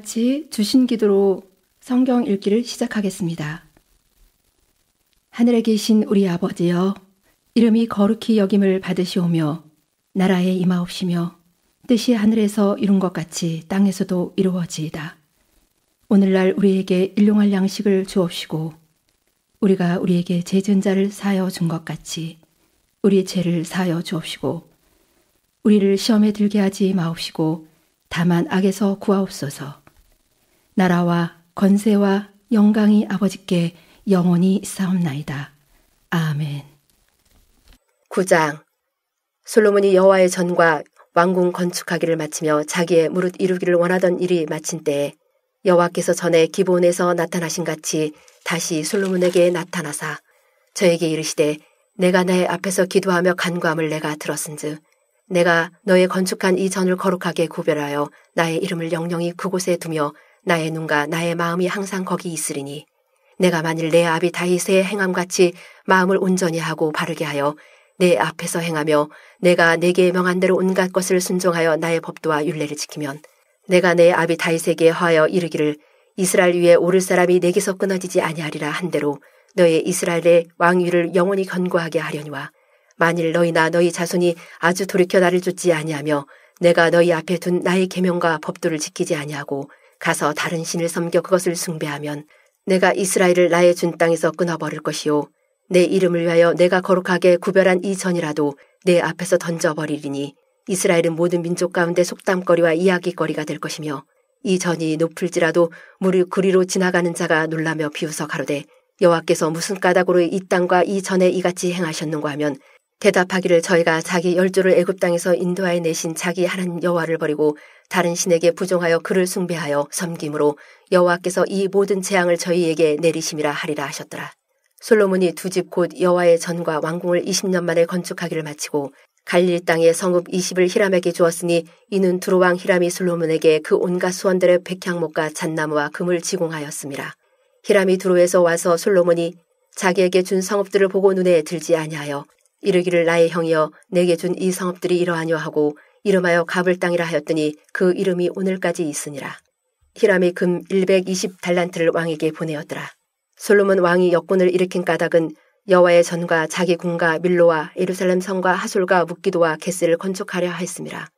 같이 주신 기도로 성경 읽기를 시작하겠습니다. 하늘에 계신 우리 아버지여, 이름이 거룩히 여김을 받으시오며 나라에 임하옵시며 뜻이 하늘에서 이룬 것 같이 땅에서도 이루어지이다. 오늘날 우리에게 일용할 양식을 주옵시고 우리가 우리에게 죄 지은 자를 사하여 준 것 같이 우리 죄를 사하여 주옵시고 우리를 시험에 들게 하지 마옵시고 다만 악에서 구하옵소서. 나라와 권세와 영광이 아버지께 영원히 있사옵나이다. 아멘. 9장. 솔로몬이 여호와의 전과 왕궁 건축하기를 마치며 자기의 무릇 이루기를 원하던 일이 마친 때에 여호와께서 전에 기브온에서 나타나신 같이 다시 솔로몬에게 나타나사 저에게 이르시되 내가 내 앞에서 기도하며 간구함을 내가 들었은즉 내가 너의 건축한 이 전을 거룩하게 구별하여 나의 이름을 영영히 그곳에 두며 나의 눈과 나의 마음이 항상 거기 있으리니 내가 만일 내 아비 다윗의 행함같이 마음을 온전히 하고 바르게 하여 내 앞에서 행하며 내가 내게 명한 대로 온갖 것을 순종하여 나의 법도와 율례를 지키면 내가 내 아비 다윗에게 하여 이르기를 이스라엘 위에 오를 사람이 내게서 끊어지지 아니하리라 한 대로 너의 이스라엘의 왕위를 영원히 견고하게 하려니와 만일 너희나 너희 자손이 아주 돌이켜 나를 좇지 아니하며 내가 너희 앞에 둔 나의 계명과 법도를 지키지 아니하고 가서 다른 신을 섬겨 그것을 숭배하면 내가 이스라엘을 나의 준 땅에서 끊어버릴 것이요 내 이름을 위하여 내가 거룩하게 구별한 이 전이라도 내 앞에서 던져버리리니 이스라엘은 모든 민족 가운데 속담거리와 이야기거리가 될 것이며 이 전이 높을지라도 무릎 그리로 지나가는 자가 놀라며 비웃어 가로되 여호와께서 무슨 까닭으로 이 땅과 이 전에 이같이 행하셨는가 하면 대답하기를 저희가 자기 열조를 애굽 땅에서 인도하여 내신 자기 하나님 여호와를 버리고 다른 신에게 부종하여 그를 숭배하여 섬김으로 여호와께서 이 모든 재앙을 저희에게 내리심이라 하리라 하셨더라. 솔로몬이 두 집 곧 여호와의 전과 왕궁을 20년 만에 건축하기를 마치고 갈릴 땅의 성읍 20을 히람에게 주었으니 이는 두로왕 히람이 솔로몬에게 그 온갖 수원들의 백향목과 잣나무와 금을 지공하였습니다. 히람이 두로에서 와서 솔로몬이 자기에게 준 성읍들을 보고 눈에 들지 아니하여 이르기를 나의 형이여 내게 준 이 성읍들이 이러하뇨 하고 이름하여 가블 땅이라 하였더니 그 이름이 오늘까지 있으니라. 히람이 금 120달란트를 왕에게 보내었더라. 솔로몬 왕이 역군을 일으킨 까닭은 여호와의 전과 자기 궁과 밀로와 예루살렘 성과 하솔과 묵기도와 겟셀을 건축하려 하였습니다.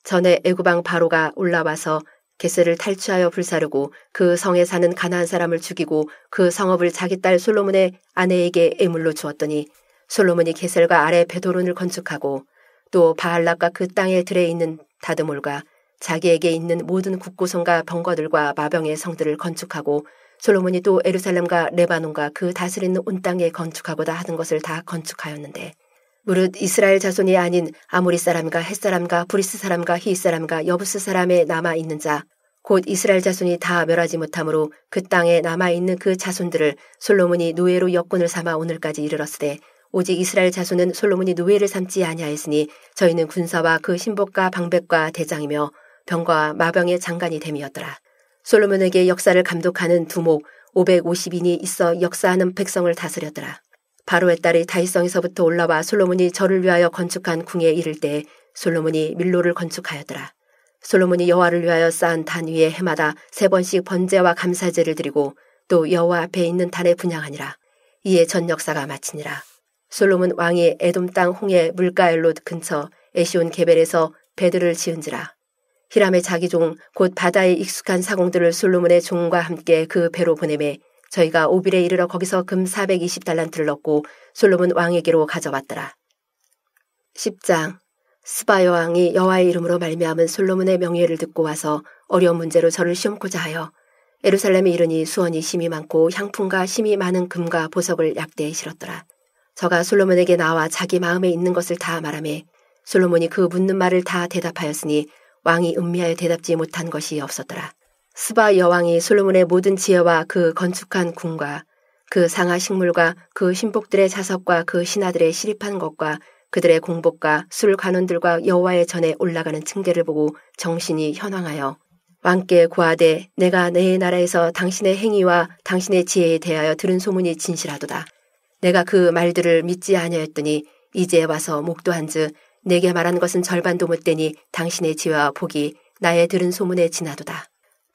전에 애굽왕 바로가 올라와서 겟셀을 탈취하여 불사르고 그 성에 사는 가나안 사람을 죽이고 그 성읍을 자기 딸 솔로몬의 아내에게 애물로 주었더니 솔로몬이 겟셀과 아래 베도론을 건축하고 또 바알락과 그 땅에 들에 있는 다드몰과 자기에게 있는 모든 국고성과 병거들과 마병의 성들을 건축하고 솔로몬이 또 예루살렘과 레바논과 그 다스리는 온 땅에 건축하고자 하는 것을 다 건축하였는데 무릇 이스라엘 자손이 아닌 아모리 사람과 헷 사람과 브리스 사람과 히 사람과 여부스 사람에 남아있는 자 곧 이스라엘 자손이 다 멸하지 못하므로 그 땅에 남아있는 그 자손들을 솔로몬이 노예로 역군을 삼아 오늘까지 이르렀으되 오직 이스라엘 자손은 솔로몬이 노예를 삼지 아니하였으니 저희는 군사와 그 신복과 방백과 대장이며 병과 마병의 장관이 됨이었더라. 솔로몬에게 역사를 감독하는 두목 550인이 있어 역사하는 백성을 다스렸더라. 바로의 딸이 다윗성에서부터 올라와 솔로몬이 저를 위하여 건축한 궁에 이를 때 솔로몬이 밀로를 건축하였더라. 솔로몬이 여호와를 위하여 쌓은 단 위에 해마다 3번씩 번제와 감사제를 드리고 또 여호와 앞에 있는 단에 분향하니라. 이에 전 역사가 마치니라. 솔로몬 왕이 에돔 땅 홍해 물가엘롯 근처 에시온 게벨에서 배들을 지은지라. 히람의 자기 종 곧 바다에 익숙한 사공들을 솔로몬의 종과 함께 그 배로 보내매 저희가 오빌에 이르러 거기서 금 420달란트를 넣고 솔로몬 왕에게로 가져왔더라. 10장. 스바 여왕이 여호와의 이름으로 말미암은 솔로몬의 명예를 듣고 와서 어려운 문제로 저를 시험코자 하여 예루살렘에 이르니 수원이 심이 많고 향품과 심이 많은 금과 보석을 약대에 실었더라. 저가 솔로몬에게 나와 자기 마음에 있는 것을 다 말하매 솔로몬이 그 묻는 말을 다 대답하였으니 왕이 음미하여 대답지 못한 것이 없었더라. 스바 여왕이 솔로몬의 모든 지혜와 그 건축한 궁과 그 상하 식물과 그 신복들의 자석과 그 신하들의 시립한 것과 그들의 공복과 술 관원들과 여호와의 전에 올라가는 층계를 보고 정신이 현황하여 왕께 고하되 내가 내 나라에서 당신의 행위와 당신의 지혜에 대하여 들은 소문이 진실하도다. 내가 그 말들을 믿지 아니하였더니 이제 와서 목도한즉 내게 말한 것은 절반도 못되니 당신의 지혜와 복이 나의 들은 소문에 지나도다.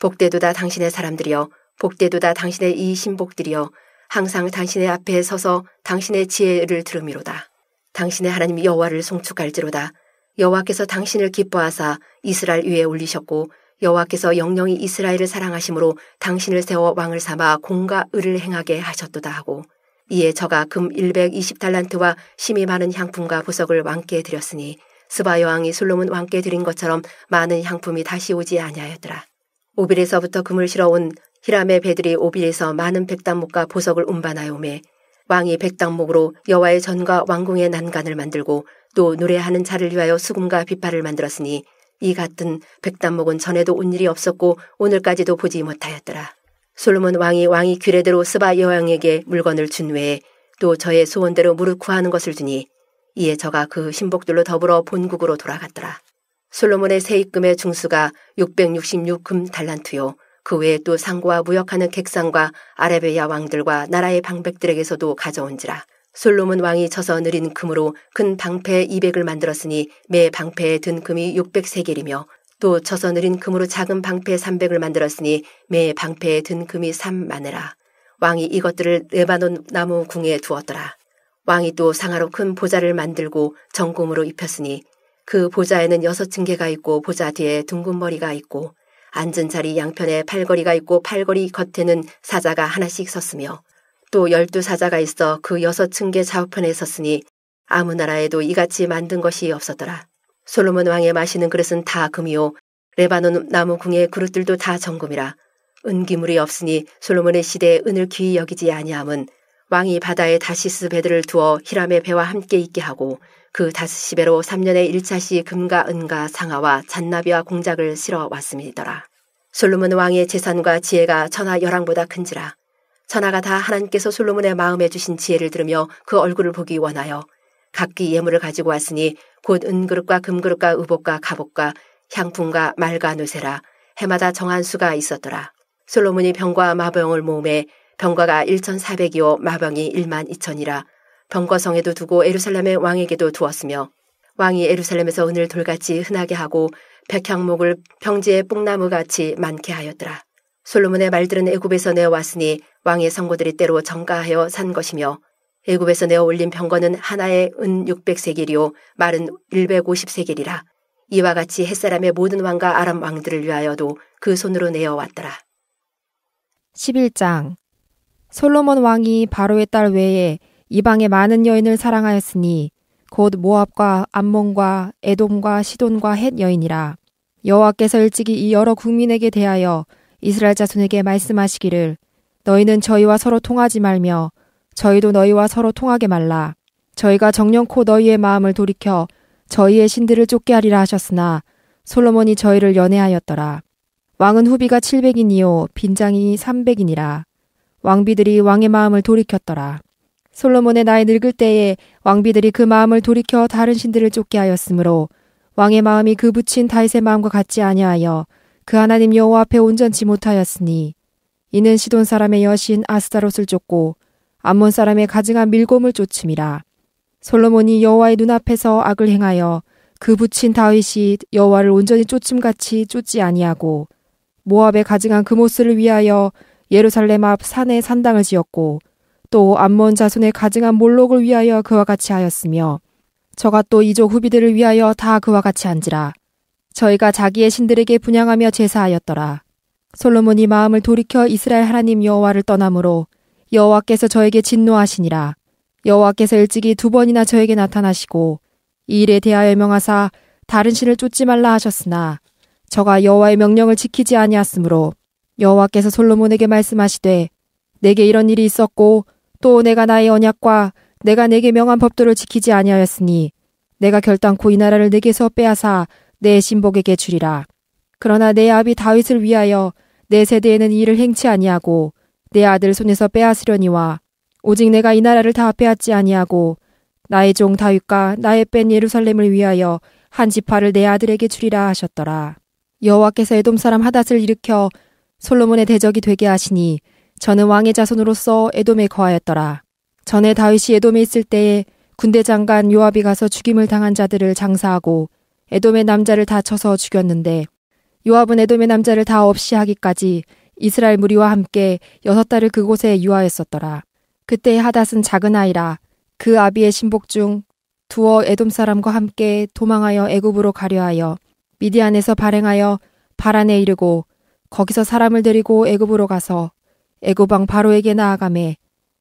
복되도다 당신의 사람들이여, 복되도다 당신의 이 신복들이여, 항상 당신의 앞에 서서 당신의 지혜를 들음이로다. 당신의 하나님 여호와를 송축할지로다. 여호와께서 당신을 기뻐하사 이스라엘 위에 올리셨고 여호와께서 영영이 이스라엘을 사랑하심으로 당신을 세워 왕을 삼아 공과 의를 행하게 하셨도다 하고, 이에 저가 금 120달란트와 심이 많은 향품과 보석을 왕께 드렸으니 스바 여왕이 솔로몬 왕께 드린 것처럼 많은 향품이 다시 오지 아니하였더라. 오빌에서부터 금을 실어온 히람의 배들이 오빌에서 많은 백단목과 보석을 운반하여 오매 왕이 백단목으로 여호와의 전과 왕궁의 난간을 만들고 또 노래하는 자를 위하여 수금과 비파를 만들었으니 이 같은 백단목은 전에도 온 일이 없었고 오늘까지도 보지 못하였더라. 솔로몬 왕이 규례대로 스바 여왕에게 물건을 준 외에 또 저의 소원대로 무릇 구하는 것을 주니 이에 저가 그 신복들로 더불어 본국으로 돌아갔더라. 솔로몬의 세입금의 중수가 666금 달란트요. 그 외에 또 상고와 무역하는 객상과 아라비아 왕들과 나라의 방백들에게서도 가져온지라. 솔로몬 왕이 쳐서 느린 금으로 큰 방패 200을 만들었으니 매 방패에 든 금이 600세겔이며 또 쳐서 느린 금으로 작은 방패 300을 만들었으니 매 방패에 든 금이 3마네라. 왕이 이것들을 레바논 나무 궁에 두었더라. 왕이 또 상아로 큰 보좌를 만들고 정금으로 입혔으니 그 보좌에는 6층계가 있고 보좌 뒤에 둥근 머리가 있고 앉은 자리 양편에 팔걸이가 있고 팔걸이 겉에는 사자가 하나씩 섰으며 또 12사자가 있어 그 6층계 좌우편에 섰으니 아무 나라에도 이같이 만든 것이 없었더라. 솔로몬 왕의 마시는 그릇은 다 금이요 레바논 나무 궁의 그릇들도 다 정금이라. 은기물이 없으니 솔로몬의 시대에 은을 귀히 여기지 아니함은 왕이 바다에 다시스 배들을 두어 히람의 배와 함께 있게 하고 그 다스시 배로 3년에 1차씩 금과 은과 상아와 잔나비와 공작을 실어 왔음이더라. 솔로몬 왕의 재산과 지혜가 천하 열왕보다 큰지라. 천하가 다 하나님께서 솔로몬의 마음에 주신 지혜를 들으며 그 얼굴을 보기 원하여 각기 예물을 가지고 왔으니 곧 은그릇과 금그릇과 의복과 갑옷과 향품과 말과 뇌세라. 해마다 정한 수가 있었더라. 솔로몬이 병과 마병을 모음에 병과가 1,400이요 마병이 12,000이라. 병거성에도 두고 예루살렘의 왕에게도 두었으며 왕이 예루살렘에서 은을 돌같이 흔하게 하고 백향목을 평지에 뽕나무같이 많게 하였더라. 솔로몬의 말들은 애굽에서 내어왔으니 왕의 성고들이 때로 정가하여 산 것이며 애굽에서 내어 올린 병거는 하나에 은 600세겔이요 말은 150세겔이라. 이와 같이 햇사람의 모든 왕과 아람 왕들을 위하여도 그 손으로 내어왔더라. 11장. 솔로몬 왕이 바로의 딸 외에 이방의 많은 여인을 사랑하였으니 곧 모압과 암몬과 에돔과 시돈과 헷 여인이라. 여호와께서 일찍이 이 여러 국민에게 대하여 이스라엘 자손에게 말씀하시기를 너희는 저희와 서로 통하지 말며 저희도 너희와 서로 통하게 말라. 저희가 정령코 너희의 마음을 돌이켜 저희의 신들을 쫓게 하리라 하셨으나 솔로몬이 저희를 연애하였더라. 왕은 후비가 700인이요 빈장이 300인이라. 왕비들이 왕의 마음을 돌이켰더라. 솔로몬의 나이 늙을 때에 왕비들이 그 마음을 돌이켜 다른 신들을 쫓게 하였으므로 왕의 마음이 그 붙인 다윗의 마음과 같지 아니하여 그 하나님 여호와 앞에 온전치 못하였으니 이는 시돈 사람의 여신 아스타롯을 쫓고 암몬 사람의 가증한 밀곰을 쫓음이라. 솔로몬이 여호와의 눈앞에서 악을 행하여 그 붙인 다윗이 여호와를 온전히 쫓음같이 쫓지 아니하고 모압의 가증한 그모스를 위하여 예루살렘 앞 산에 산당을 지었고 또 암몬 자손의 가증한 몰록을 위하여 그와 같이 하였으며 저가 또 이족 후비들을 위하여 다 그와 같이 한지라. 저희가 자기의 신들에게 분향하며 제사하였더라. 솔로몬이 마음을 돌이켜 이스라엘 하나님 여호와를 떠나므로 여호와께서 저에게 진노하시니라. 여호와께서 일찍이 2번이나 저에게 나타나시고 이 일에 대하여 명하사 다른 신을 쫓지 말라 하셨으나 저가 여호와의 명령을 지키지 아니하였으므로 여호와께서 솔로몬에게 말씀하시되 내게 이런 일이 있었고 또 내가 나의 언약과 내가 내게 명한 법도를 지키지 아니하였으니 내가 결단코 이 나라를 내게서 빼앗아 내 신복에게 주리라. 그러나 내 아비 다윗을 위하여 내 세대에는 이 일을 행치 아니하고 내 아들 손에서 빼앗으려니와 오직 내가 이 나라를 다 빼앗지 아니하고 나의 종 다윗과 나의 뺀 예루살렘을 위하여 한 지파를 내 아들에게 주리라 하셨더라. 여호와께서 에돔 사람 하닷을 일으켜 솔로몬의 대적이 되게 하시니 저는 왕의 자손으로서 에돔에 거하였더라. 전에 다윗이 에돔에 있을 때에 군대 장관 요압이 가서 죽임을 당한 자들을 장사하고 에돔의 남자를 다 쳐서 죽였는데 요압은 에돔의 남자를 다 없이 하기까지 이스라엘 무리와 함께 6달을 그곳에 유하였었더라. 그때 하닷은 작은 아이라 그 아비의 신복 중 두어 에돔 사람과 함께 도망하여 애굽으로 가려 하여 미디안에서 발행하여 바란에 이르고 거기서 사람을 데리고 애굽으로 가서 애굽 왕 바로에게 나아가매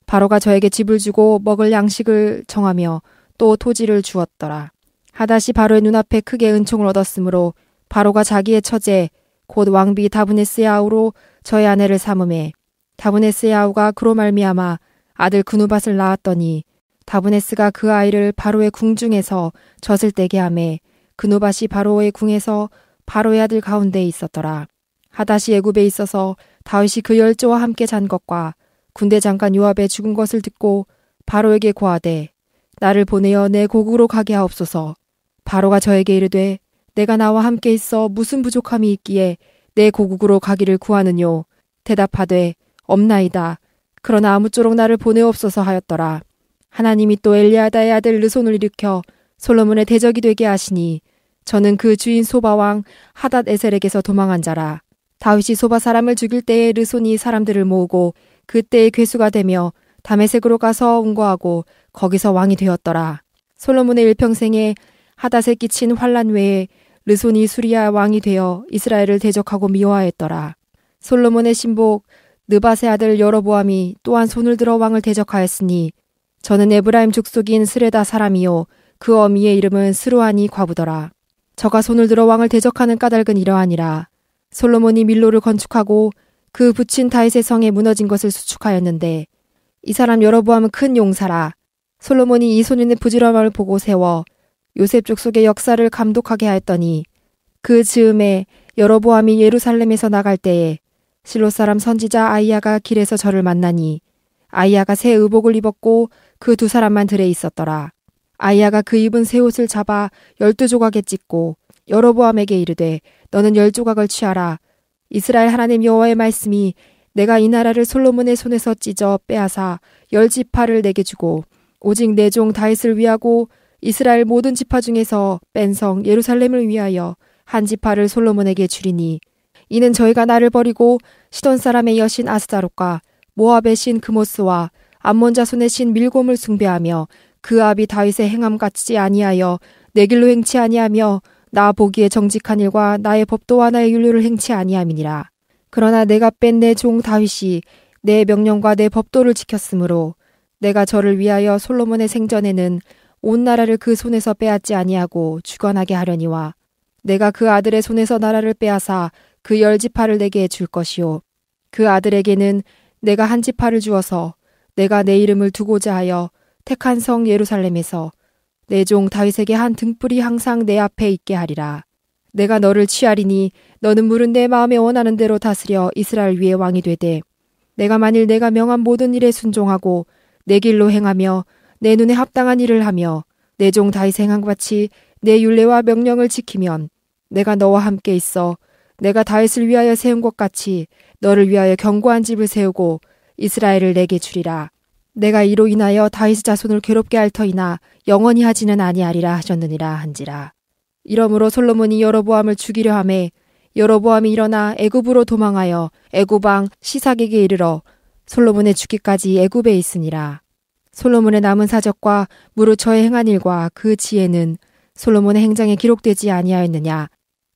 바로가 저에게 집을 주고 먹을 양식을 정하며 또 토지를 주었더라. 하닷이 바로의 눈앞에 크게 은총을 얻었으므로 바로가 자기의 처제 곧 왕비 다브네스의 아우로 저의 아내를 삼음해 다브네스의 아우가 그로 말미암아 아들 그누밧을 낳았더니 다브네스가 그 아이를 바로의 궁중에서 젖을 떼게 하매 그누밧이 바로의 궁에서 바로의 아들 가운데에 있었더라. 하닷이 애굽에 있어서 다윗이 그 열조와 함께 잔 것과 군대 장관 요압의 죽은 것을 듣고 바로에게 고하되 나를 보내어 내 고국으로 가게 하옵소서. 바로가 저에게 이르되 내가 나와 함께 있어 무슨 부족함이 있기에 내 고국으로 가기를 구하느뇨. 대답하되 없나이다. 그러나 아무쪼록 나를 보내옵소서 하였더라. 하나님이 또 엘리아다의 아들 르손을 일으켜 솔로몬의 대적이 되게 하시니 저는 그 주인 소바왕 하닷 에셀에게서 도망한 자라. 다윗이 소바 사람을 죽일 때에 르손이 사람들을 모으고 그때의 괴수가 되며 다메섹으로 가서 운거하고 거기서 왕이 되었더라. 솔로몬의 일평생에 하닷에 끼친 환란 외에 르손이 수리아 왕이 되어 이스라엘을 대적하고 미워하였더라. 솔로몬의 신복 느밧의 아들 여로보암이 또한 손을 들어 왕을 대적하였으니 저는 에브라임 족속인 스레다 사람이요 그 어미의 이름은 스루아니 과부더라. 저가 손을 들어 왕을 대적하는 까닭은 이러하니라. 솔로몬이 밀로를 건축하고 그 붙인 다윗의 성에 무너진 것을 수축하였는데 이 사람 여로보암은 큰 용사라. 솔로몬이 이 소년의 부지런함을 보고 세워 요셉 족속의 역사를 감독하게 하였더니 그 즈음에 여로보암이 예루살렘에서 나갈 때에 실로 사람 선지자 아이야가 길에서 저를 만나니 아이야가 새 의복을 입었고 그 2사람만 들에 있었더라. 아이야가 그 입은 새 옷을 잡아 12조각에 찢고 여로보암에게 이르되 너는 10조각을 취하라. 이스라엘 하나님 여호와의 말씀이 내가 이 나라를 솔로몬의 손에서 찢어 빼앗아 10지파를 내게 주고 오직 내 종 다윗을 위하고 이스라엘 모든 지파 중에서 뺀 성 예루살렘을 위하여 한 지파를 솔로몬에게 주리니 이는 저희가 나를 버리고 시돈 사람의 여신 아스다롯과 모압의 신 그모스와 암몬 자손의 신 밀곰을 숭배하며 그 아비 다윗의 행함 같지 아니하여 내 길로 행치 아니하며 나 보기에 정직한 일과 나의 법도와 나의 율례를 행치 아니함이니라. 그러나 내가 뺀 내 종 다윗이 내 명령과 내 법도를 지켰으므로 내가 저를 위하여 솔로몬의 생전에는 온 나라를 그 손에서 빼앗지 아니하고 주관하게 하려니와 내가 그 아들의 손에서 나라를 빼앗아 그 10지파를 내게 줄 것이요 그 아들에게는 내가 한 지파를 주어서 내가 내 이름을 두고자 하여 택한 성 예루살렘에서 내 종 다윗에게 한 등불이 항상 내 앞에 있게 하리라. 내가 너를 취하리니 너는 물은 내 마음에 원하는 대로 다스려 이스라엘 위에 왕이 되되 내가 만일 내가 명한 모든 일에 순종하고 내 길로 행하며 내 눈에 합당한 일을 하며 내 종 다윗 행한 같이 내 율례와 명령을 지키면 내가 너와 함께 있어 내가 다윗을 위하여 세운 것 같이 너를 위하여 견고한 집을 세우고 이스라엘을 내게 주리라. 내가 이로 인하여 다윗의 자손을 괴롭게 할 터이나 영원히 하지는 아니하리라 하셨느니라 한지라. 이러므로 솔로몬이 여로보암을 죽이려 하매 여로보암이 일어나 애굽으로 도망하여 애굽 왕 시삭에게 이르러 솔로몬의 죽기까지 애굽에 있으니라. 솔로몬의 남은 사적과 무릇 저의 행한 일과 그 지혜는 솔로몬의 행장에 기록되지 아니하였느냐.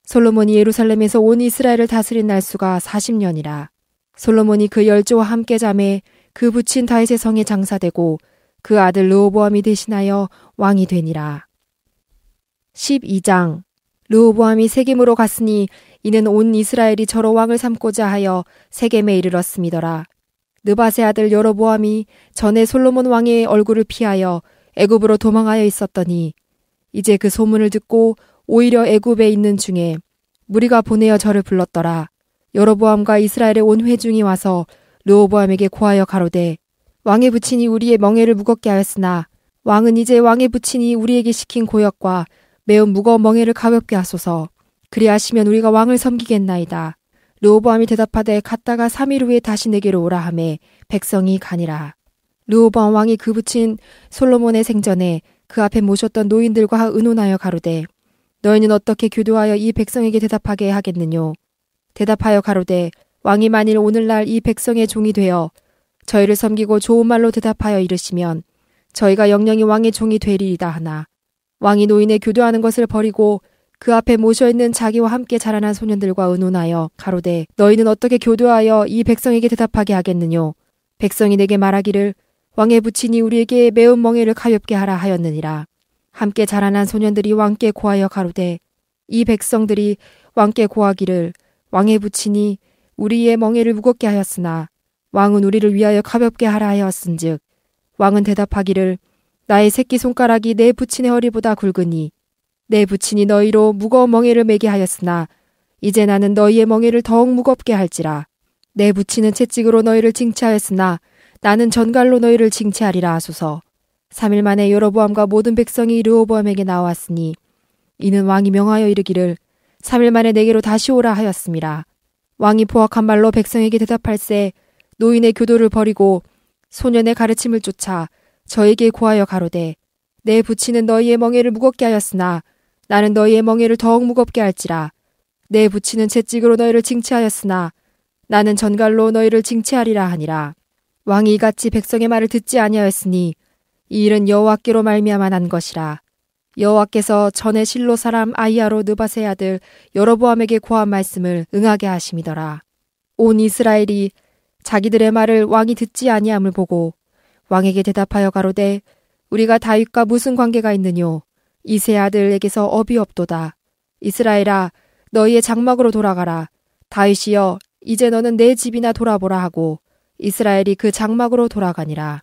솔로몬이 예루살렘에서 온 이스라엘을 다스린 날수가 40년이라. 솔로몬이 그 10조와 함께 잠에 그 붙인 다윗의 성에 장사되고 그 아들 르호보암이 대신하여 왕이 되니라. 12장. 르호보암이 세겜으로 갔으니 이는 온 이스라엘이 저로 왕을 삼고자 하여 세겜에 이르렀음이더라. 느밧의 아들 여로보암이 전에 솔로몬 왕의 얼굴을 피하여 애굽으로 도망하여 있었더니 이제 그 소문을 듣고 오히려 애굽에 있는 중에 무리가 보내어 저를 불렀더라. 여로보암과 이스라엘의 온 회중이 와서 르호보암에게 고하여 가로되 왕의 부친이 우리의 멍에를 무겁게 하였으나 왕은 이제 왕의 부친이 우리에게 시킨 고역과 매우 무거운 멍에를 가볍게 하소서. 그리하시면 우리가 왕을 섬기겠나이다. 르호보암이 대답하되 갔다가 3일 후에 다시 내게로 오라 하매 백성이 가니라. 르호보암 왕이 그 부친 솔로몬의 생전에 그 앞에 모셨던 노인들과 의논하여 가로되 너희는 어떻게 교도하여 이 백성에게 대답하게 하겠느뇨? 대답하여 가로되 왕이 만일 오늘날 이 백성의 종이 되어 저희를 섬기고 좋은 말로 대답하여 이르시면 저희가 영영이 왕의 종이 되리이다 하나 왕이 노인의 교도하는 것을 버리고 그 앞에 모셔있는 자기와 함께 자라난 소년들과 의논하여 가로되 너희는 어떻게 교도하여 이 백성에게 대답하게 하겠느뇨? 백성이 내게 말하기를 왕의 부친이 우리에게 매운 멍에를 가볍게 하라 하였느니라. 함께 자라난 소년들이 왕께 고하여 가로되 이 백성들이 왕께 고하기를 왕의 부친이 우리의 멍에를 무겁게 하였으나 왕은 우리를 위하여 가볍게 하라 하였은즉 왕은 대답하기를 나의 새끼손가락이 내 부친의 허리보다 굵으니 내 부친이 너희로 무거운 멍에를 매게 하였으나 이제 나는 너희의 멍에를 더욱 무겁게 할지라. 내 부친은 채찍으로 너희를 징치하였으나 나는 전갈로 너희를 징치하리라 하소서. 3일 만에 여로보암과 모든 백성이 르호보암에게 나왔으니 이는 왕이 명하여 이르기를 3일 만에 내게로 다시 오라 하였음이라. 왕이 포악한 말로 백성에게 대답할세 노인의 교도를 버리고 소년의 가르침을 쫓아 저에게 고하여 가로되 내 부친은 너희의 멍에를 무겁게 하였으나 나는 너희의 멍에를 더욱 무겁게 할지라. 내 부친은 채찍으로 너희를 징치하였으나 나는 전갈로 너희를 징치하리라 하니라. 왕이 이같이 백성의 말을 듣지 아니하였으니 이 일은 여호와께로 말미암아 난 것이라. 여호와께서 전에 실로 사람 아히야로 느밧의 아들 여로보암에게 고한 말씀을 응하게 하심이더라. 온 이스라엘이 자기들의 말을 왕이 듣지 아니함을 보고 왕에게 대답하여 가로되 우리가 다윗과 무슨 관계가 있느뇨? 이새의 아들에게서 업이 없도다. 이스라엘아 너희의 장막으로 돌아가라. 다윗이여 이제 너는 내 집이나 돌아보라 하고 이스라엘이 그 장막으로 돌아가니라.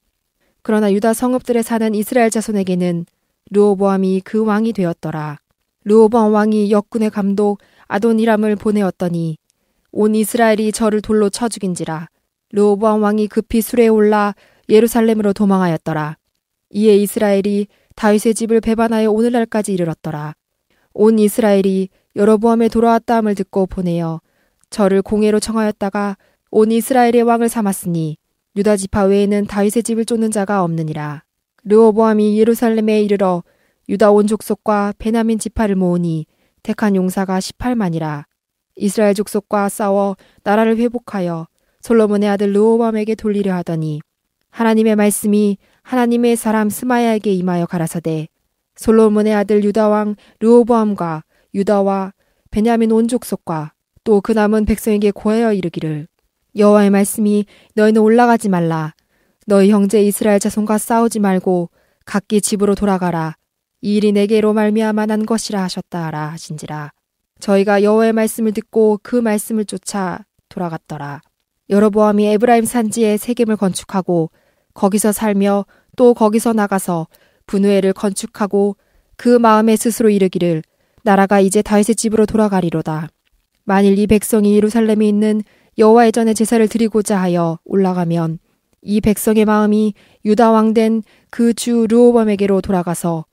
그러나 유다 성읍들에 사는 이스라엘 자손에게는 르호보암이 그 왕이 되었더라. 르호보암 왕이 역군의 감독 아도니람을 보내었더니 온 이스라엘이 저를 돌로 쳐 죽인지라. 르호보암 왕이 급히 수레에 올라 예루살렘으로 도망하였더라. 이에 이스라엘이 다윗의 집을 배반하여 오늘날까지 이르렀더라. 온 이스라엘이 여로보암에 돌아왔다 함을 듣고 보내어 저를 공회로 청하였다가 온 이스라엘의 왕을 삼았으니 유다 지파 외에는 다윗의 집을 쫓는 자가 없느니라. 르호보암이 예루살렘에 이르러 유다 온 족속과 베냐민 지파를 모으니 택한 용사가 18만이라. 이스라엘 족속과 싸워 나라를 회복하여 솔로몬의 아들 르호보암에게 돌리려 하더니 하나님의 말씀이 하나님의 사람 스마야에게 임하여 가라사대 솔로몬의 아들 유다왕 르호보암과 유다와 베냐민 온 족속과 또 그 남은 백성에게 고하여 이르기를 여호와의 말씀이 너희는 올라가지 말라. 너희 형제 이스라엘 자손과 싸우지 말고 각기 집으로 돌아가라. 이 일이 내게로 말미암아 난 것이라 하셨다 하라 하신지라. 저희가 여호와의 말씀을 듣고 그 말씀을 쫓아 돌아갔더라. 여로보암이 에브라임 산지에 세겜을 건축하고 거기서 살며 또 거기서 나가서 분우엘을 건축하고 그 마음에 스스로 이르기를 나라가 이제 다윗의 집으로 돌아가리로다. 만일 이 백성이 예루살렘에 있는 여호와의 전에 제사를 드리고자 하여 올라가면 이 백성의 마음이 유다 왕 된 그 주 르호보암에게로 돌아가서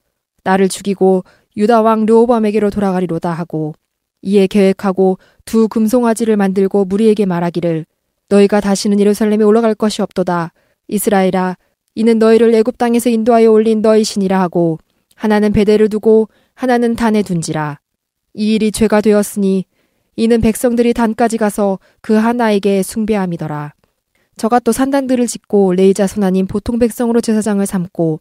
나를 죽이고 유다 왕 르호보암에게로 돌아가리로다 하고 이에 계획하고 두 금송아지를 만들고 무리에게 말하기를 너희가 다시는 예루살렘에 올라갈 것이 없도다. 이스라엘아 이는 너희를 애굽 땅에서 인도하여 올린 너희 신이라 하고 하나는 베델을 두고 하나는 단에 둔지라. 이 일이 죄가 되었으니 이는 백성들이 단까지 가서 그 하나에게 숭배함이더라. 저가 또 산당들을 짓고 레위 자손 아닌 보통 백성으로 제사장을 삼고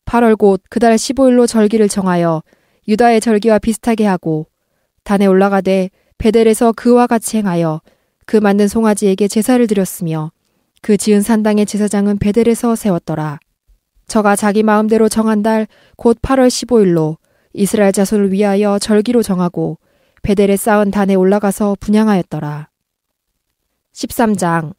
8월 곧 그달 15일로 절기를 정하여 유다의 절기와 비슷하게 하고 단에 올라가되 베델에서 그와 같이 행하여 그 만든 송아지에게 제사를 드렸으며 그 지은 산당의 제사장은 베델에서 세웠더라. 저가 자기 마음대로 정한 달 곧 8월 15일로 이스라엘 자손을 위하여 절기로 정하고 베델에 쌓은 단에 올라가서 분향하였더라. 13장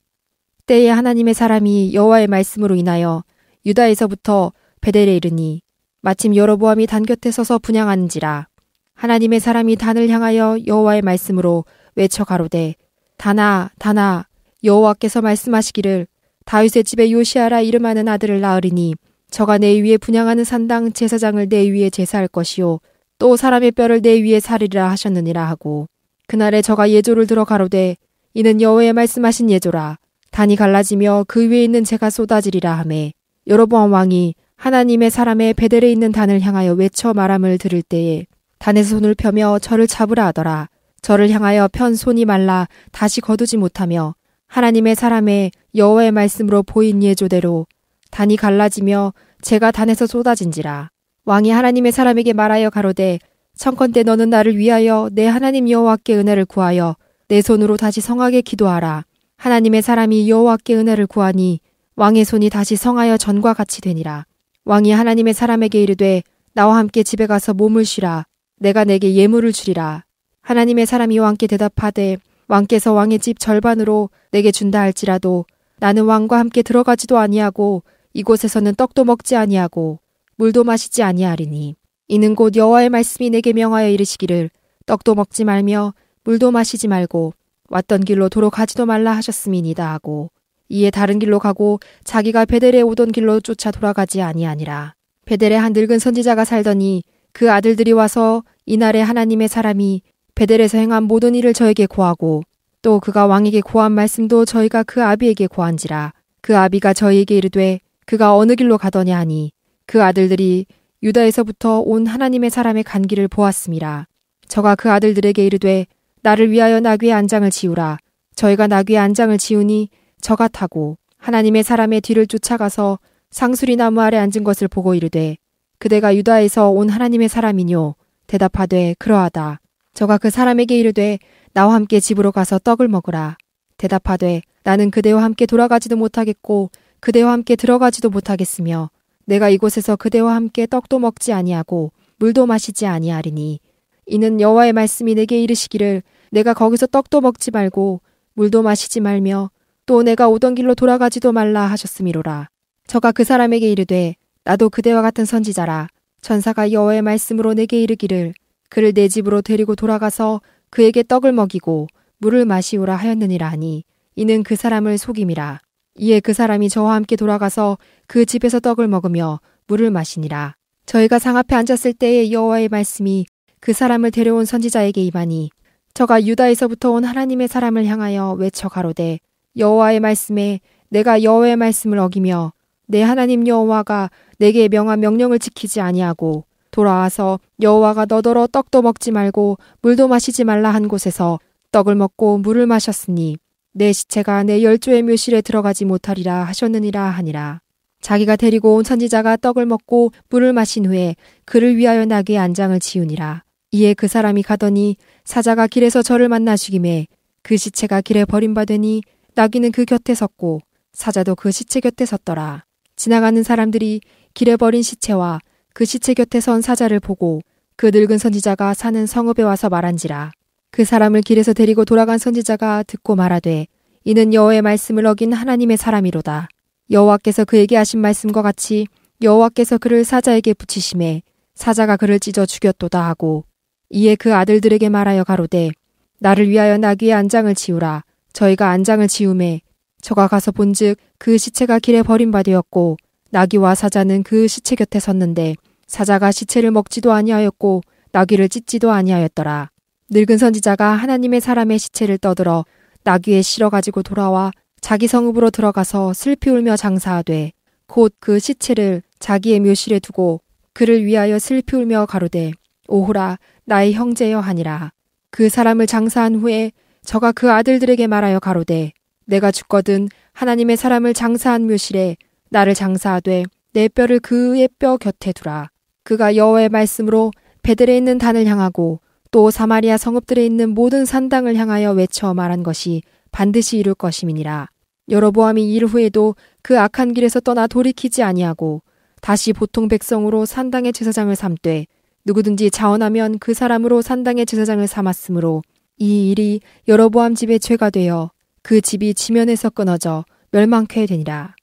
때에 하나님의 사람이 여호와의 말씀으로 인하여 유다에서부터 베델에 이르니 마침 여로보암이 단 곁에 서서 분향하는지라. 하나님의 사람이 단을 향하여 여호와의 말씀으로 외쳐 가로되 단아 단아 여호와께서 말씀하시기를 다윗의 집에 요시아라 이름하는 아들을 낳으리니 저가 내 위에 분향하는 산당 제사장을 내 위에 제사할 것이요 또 사람의 뼈를 내 위에 살리리라 하셨느니라 하고 그날에 저가 예조를 들어 가로되 이는 여호와의 말씀하신 예조라. 단이 갈라지며 그 위에 있는 재가 쏟아지리라 하매 여로보암 왕이 하나님의 사람의 베델에 있는 단을 향하여 외쳐 말함을 들을 때에 단에서 손을 펴며 저를 잡으라 하더라. 저를 향하여 편 손이 말라 다시 거두지 못하며 하나님의 사람의 여호와의 말씀으로 보인 예조대로 단이 갈라지며 재가 단에서 쏟아진지라. 왕이 하나님의 사람에게 말하여 가로되 청컨대 너는 나를 위하여 내 하나님 여호와께 은혜를 구하여 내 손으로 다시 성하게 기도하라. 하나님의 사람이 여호와께 은혜를 구하니 왕의 손이 다시 성하여 전과 같이 되니라. 왕이 하나님의 사람에게 이르되 나와 함께 집에 가서 몸을 쉬라. 내가 내게 예물을 주리라. 하나님의 사람이 왕께 대답하되 왕께서 왕의 집 절반으로 내게 준다 할지라도 나는 왕과 함께 들어가지도 아니하고 이곳에서는 떡도 먹지 아니하고 물도 마시지 아니하리니 이는 곧 여호와의 말씀이 내게 명하여 이르시기를 떡도 먹지 말며 물도 마시지 말고 왔던 길로 도로 가지도 말라 하셨음이니이다 하고 이에 다른 길로 가고 자기가 베델에 오던 길로 쫓아 돌아가지 아니하니라. 베델에 한 늙은 선지자가 살더니 그 아들들이 와서 이날에 하나님의 사람이 베델에서 행한 모든 일을 저에게 고하고 또 그가 왕에게 고한 말씀도 저희가 그 아비에게 고한지라. 그 아비가 저희에게 이르되 그가 어느 길로 가더냐 하니 그 아들들이 유다에서부터 온 하나님의 사람의 간 길을 보았음이라. 저가 그 아들들에게 이르되 나를 위하여 나귀의 안장을 지우라. 저희가 나귀의 안장을 지우니 저가 타고 하나님의 사람의 뒤를 쫓아가서 상수리 나무 아래 앉은 것을 보고 이르되 그대가 유다에서 온 하나님의 사람이뇨. 대답하되 그러하다. 저가 그 사람에게 이르되 나와 함께 집으로 가서 떡을 먹으라. 대답하되 나는 그대와 함께 돌아가지도 못하겠고 그대와 함께 들어가지도 못하겠으며 내가 이곳에서 그대와 함께 떡도 먹지 아니하고 물도 마시지 아니하리니 이는 여호와의 말씀이 내게 이르시기를 내가 거기서 떡도 먹지 말고 물도 마시지 말며 또 내가 오던 길로 돌아가지도 말라 하셨음이로라. 저가 그 사람에게 이르되 나도 그대와 같은 선지자라. 천사가 여호와의 말씀으로 내게 이르기를 그를 내 집으로 데리고 돌아가서 그에게 떡을 먹이고 물을 마시우라 하였느니라 하니 이는 그 사람을 속임이라. 이에 그 사람이 저와 함께 돌아가서 그 집에서 떡을 먹으며 물을 마시니라. 저희가 상 앞에 앉았을 때에 여호와의 말씀이 그 사람을 데려온 선지자에게 임하니 저가 유다에서부터 온 하나님의 사람을 향하여 외쳐 가로되 여호와의 말씀에 내가 여호와의 말씀을 어기며 내 하나님 여호와가 내게 명한 명령을 지키지 아니하고 돌아와서 여호와가 너더러 떡도 먹지 말고 물도 마시지 말라 한 곳에서 떡을 먹고 물을 마셨으니 내 시체가 내 열조의 묘실에 들어가지 못하리라 하셨느니라 하니라. 자기가 데리고 온 선지자가 떡을 먹고 물을 마신 후에 그를 위하여 나귀의 안장을 지우니라. 이에 그 사람이 가더니 사자가 길에서 저를 만나 죽임에 그 시체가 길에 버림받으니 나귀는 그 곁에 섰고 사자도 그 시체 곁에 섰더라. 지나가는 사람들이 길에 버린 시체와 그 시체 곁에 선 사자를 보고 그 늙은 선지자가 사는 성읍에 와서 말한지라. 그 사람을 길에서 데리고 돌아간 선지자가 듣고 말하되 이는 여호와의 말씀을 어긴 하나님의 사람이로다. 여호와께서 그에게 하신 말씀과 같이 여호와께서 그를 사자에게 붙이심에 사자가 그를 찢어 죽였도다 하고 이에 그 아들들에게 말하여 가로되 나를 위하여 나귀의 안장을 지우라. 저희가 안장을 지우매 저가 가서 본즉 그 시체가 길에 버림받았고 나귀와 사자는 그 시체 곁에 섰는데 사자가 시체를 먹지도 아니하였고 나귀를 찢지도 아니하였더라. 늙은 선지자가 하나님의 사람의 시체를 떠들어 나귀에 실어 가지고 돌아와 자기 성읍으로 들어가서 슬피 울며 장사하되 곧 그 시체를 자기의 묘실에 두고 그를 위하여 슬피 울며 가로되 오호라 나의 형제여 하니라. 그 사람을 장사한 후에 저가 그 아들들에게 말하여 가로되 내가 죽거든 하나님의 사람을 장사한 묘실에 나를 장사하되 내 뼈를 그의 뼈 곁에 두라. 그가 여호와의 말씀으로 베델에 있는 단을 향하고 또 사마리아 성읍들에 있는 모든 산당을 향하여 외쳐 말한 것이 반드시 이룰 것임이니라. 여로보암이 일 후에도 그 악한 길에서 떠나 돌이키지 아니하고 다시 보통 백성으로 산당의 제사장을 삼되 누구든지 자원하면 그 사람으로 산당의 제사장을 삼았으므로 이 일이 여로보암 집의 죄가 되어 그 집이 지면에서 끊어져 멸망케 되니라.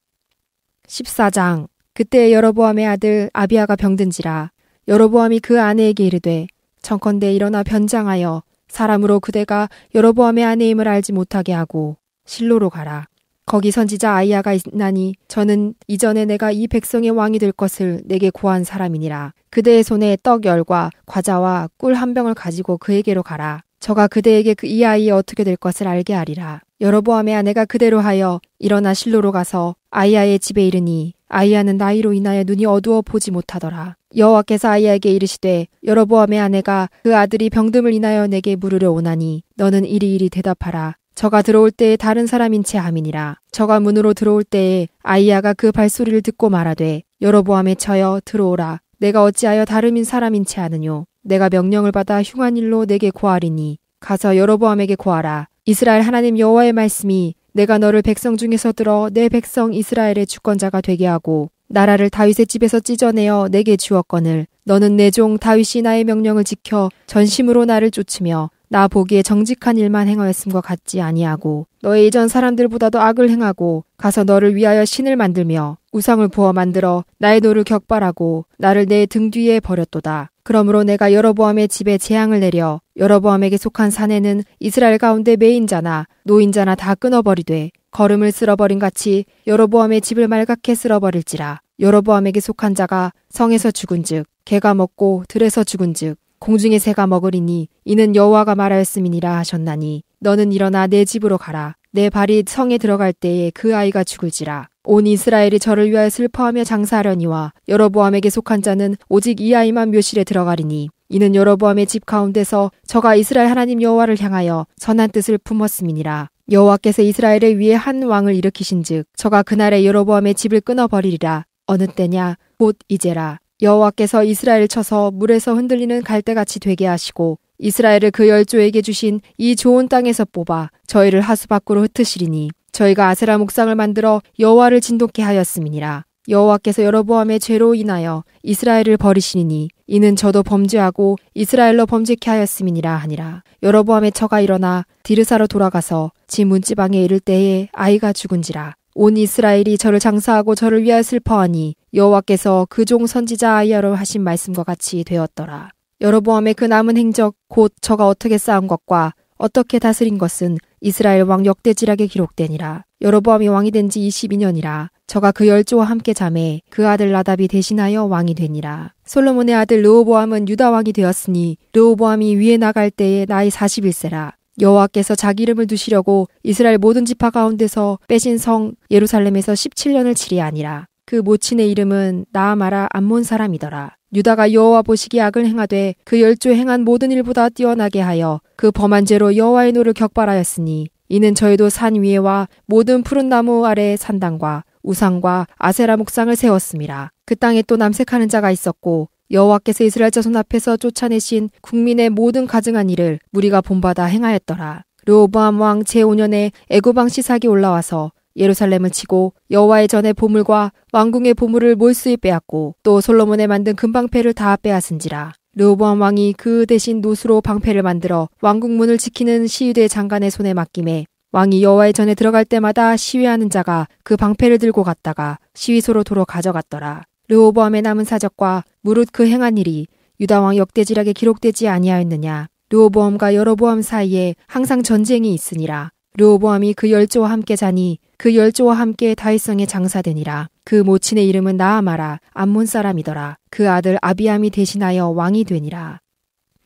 14장. 그때 여로보암의 아들 아비야가 병든지라. 여로보암이 그 아내에게 이르되 청컨대 일어나 변장하여 사람으로 그대가 여로보암의 아내임을 알지 못하게 하고 실로로 가라. 거기 선지자 아이야가 있나니 저는 이전에 내가 이 백성의 왕이 될 것을 내게 고한 사람이니라. 그대의 손에 떡 열과 과자와 꿀 한 병을 가지고 그에게로 가라. 저가 그대에게 이 아이의 어떻게 될 것을 알게 하리라. 여로보암의 아내가 그대로 하여 일어나 실로로 가서 아이야의 집에 이르니 아이야는 나이로 인하여 눈이 어두워 보지 못하더라. 여호와께서 아이야에게 이르시되 여로보암의 아내가 그 아들이 병듦을 인하여 내게 물으려 오나니 너는 이리이리 대답하라. 저가 들어올 때에 다른 사람인 채 함이니라. 저가 문으로 들어올 때에 아이야가 그 발소리를 듣고 말하되 여로보암의 처여 들어오라. 내가 어찌하여 다름인 사람인 채 하느뇨. 내가 명령을 받아 흉한 일로 내게 고하리니 가서 여로보암에게 고하라. 이스라엘 하나님 여호와의 말씀이 내가 너를 백성 중에서 들어 내 백성 이스라엘의 주권자가 되게 하고 나라를 다윗의 집에서 찢어내어 내게 주었거늘 너는 내 종 다윗이 나의 명령을 지켜 전심으로 나를 쫓으며 나 보기에 정직한 일만 행하였음과 같지 아니하고 너의 예전 사람들보다도 악을 행하고 가서 너를 위하여 신을 만들며 우상을 부어 만들어 나의 노를 격발하고 나를 내 등 뒤에 버렸도다. 그러므로 내가 여로보암의 집에 재앙을 내려 여로보암에게 속한 사내는 이스라엘 가운데 매인자나 노인자나 다 끊어버리되 거름을 쓸어버린 같이 여로보암의 집을 말갛게 쓸어버릴지라. 여로보암에게 속한 자가 성에서 죽은즉 개가 먹고 들에서 죽은즉 공중의 새가 먹으리니 이는 여호와가 말하였음이니라 하셨나니 너는 일어나 내 집으로 가라. 내 발이 성에 들어갈 때에 그 아이가 죽을지라. 온 이스라엘이 저를 위하여 슬퍼하며 장사하려니와 여로보암에게 속한 자는 오직 이 아이만 묘실에 들어가리니 이는 여로보암의 집 가운데서 저가 이스라엘 하나님 여호와를 향하여 선한 뜻을 품었음이니라. 여호와께서 이스라엘의 위에 한 왕을 일으키신즉 저가 그날에 여로보암의 집을 끊어버리리라. 어느 때냐 곧 이제라. 여호와께서 이스라엘을 쳐서 물에서 흔들리는 갈대같이 되게 하시고 이스라엘을 그 열조에게 주신 이 좋은 땅에서 뽑아 저희를 하수 밖으로 흩으시리니 저희가 아세라 목상을 만들어 여호와를 진동케 하였음이니라. 여호와께서 여로보암의 죄로 인하여 이스라엘을 버리시니 이는 저도 범죄하고 이스라엘로 범죄케 하였음이니라 하니라. 여로보암의 처가 일어나 디르사로 돌아가서 지 문지방에 이를 때에 아이가 죽은지라. 온 이스라엘이 저를 장사하고 저를 위하여 슬퍼하니 여호와께서 그 종 선지자 아이야로 하신 말씀과 같이 되었더라. 여로보암의 그 남은 행적 곧 저가 어떻게 쌓은 것과 어떻게 다스린 것은 이스라엘 왕 역대지락에 기록되니라. 여로보암이 왕이 된 지 22년이라. 저가 그 열조와 함께 자매 그 아들 나답이 대신하여 왕이 되니라. 솔로몬의 아들 르호보암은 유다 왕이 되었으니 르호보암이 위에 나갈 때에 나이 41세라. 여호와께서 자기 이름을 두시려고 이스라엘 모든 지파 가운데서 빼신 성 예루살렘에서 17년을 치리하니라. 그 모친의 이름은 나아마라 암몬 사람이더라. 유다가 여호와 보시기에 악을 행하되 그 열조에 행한 모든 일보다 뛰어나게 하여 그 범한 죄로 여호와의 노를 격발하였으니 이는 저희도 산 위에와 모든 푸른 나무 아래 산당과 우상과 아세라 목상을 세웠음이라. 그 땅에 또 남색하는 자가 있었고 여호와께서 이스라엘 자손 앞에서 쫓아내신 국민의 모든 가증한 일을 무리가 본받아 행하였더라. 르호보암 왕 제5년에 애굽 왕 시삭이 올라와서 예루살렘을 치고 여호와의 전에 보물과 왕궁의 보물을 몰수히 빼앗고 또 솔로몬에 만든 금방패를 다 빼앗은지라. 르호보암 왕이 그 대신 노수로 방패를 만들어 왕궁 문을 지키는 시위대 장관의 손에 맡김에 왕이 여호와의 전에 들어갈 때마다 시위하는 자가 그 방패를 들고 갔다가 시위소로 도로 가져갔더라. 르호보암의 남은 사적과 무릇 그 행한 일이 유다 왕 역대지락에 기록되지 아니하였느냐. 르호보암과 여로보암 사이에 항상 전쟁이 있으니라. 르호보암이 그 열조와 함께 자니 그 열조와 함께 다윗성에 장사되니라. 그 모친의 이름은 나아마라 암몬 사람이더라. 그 아들 아비암이 대신하여 왕이 되니라.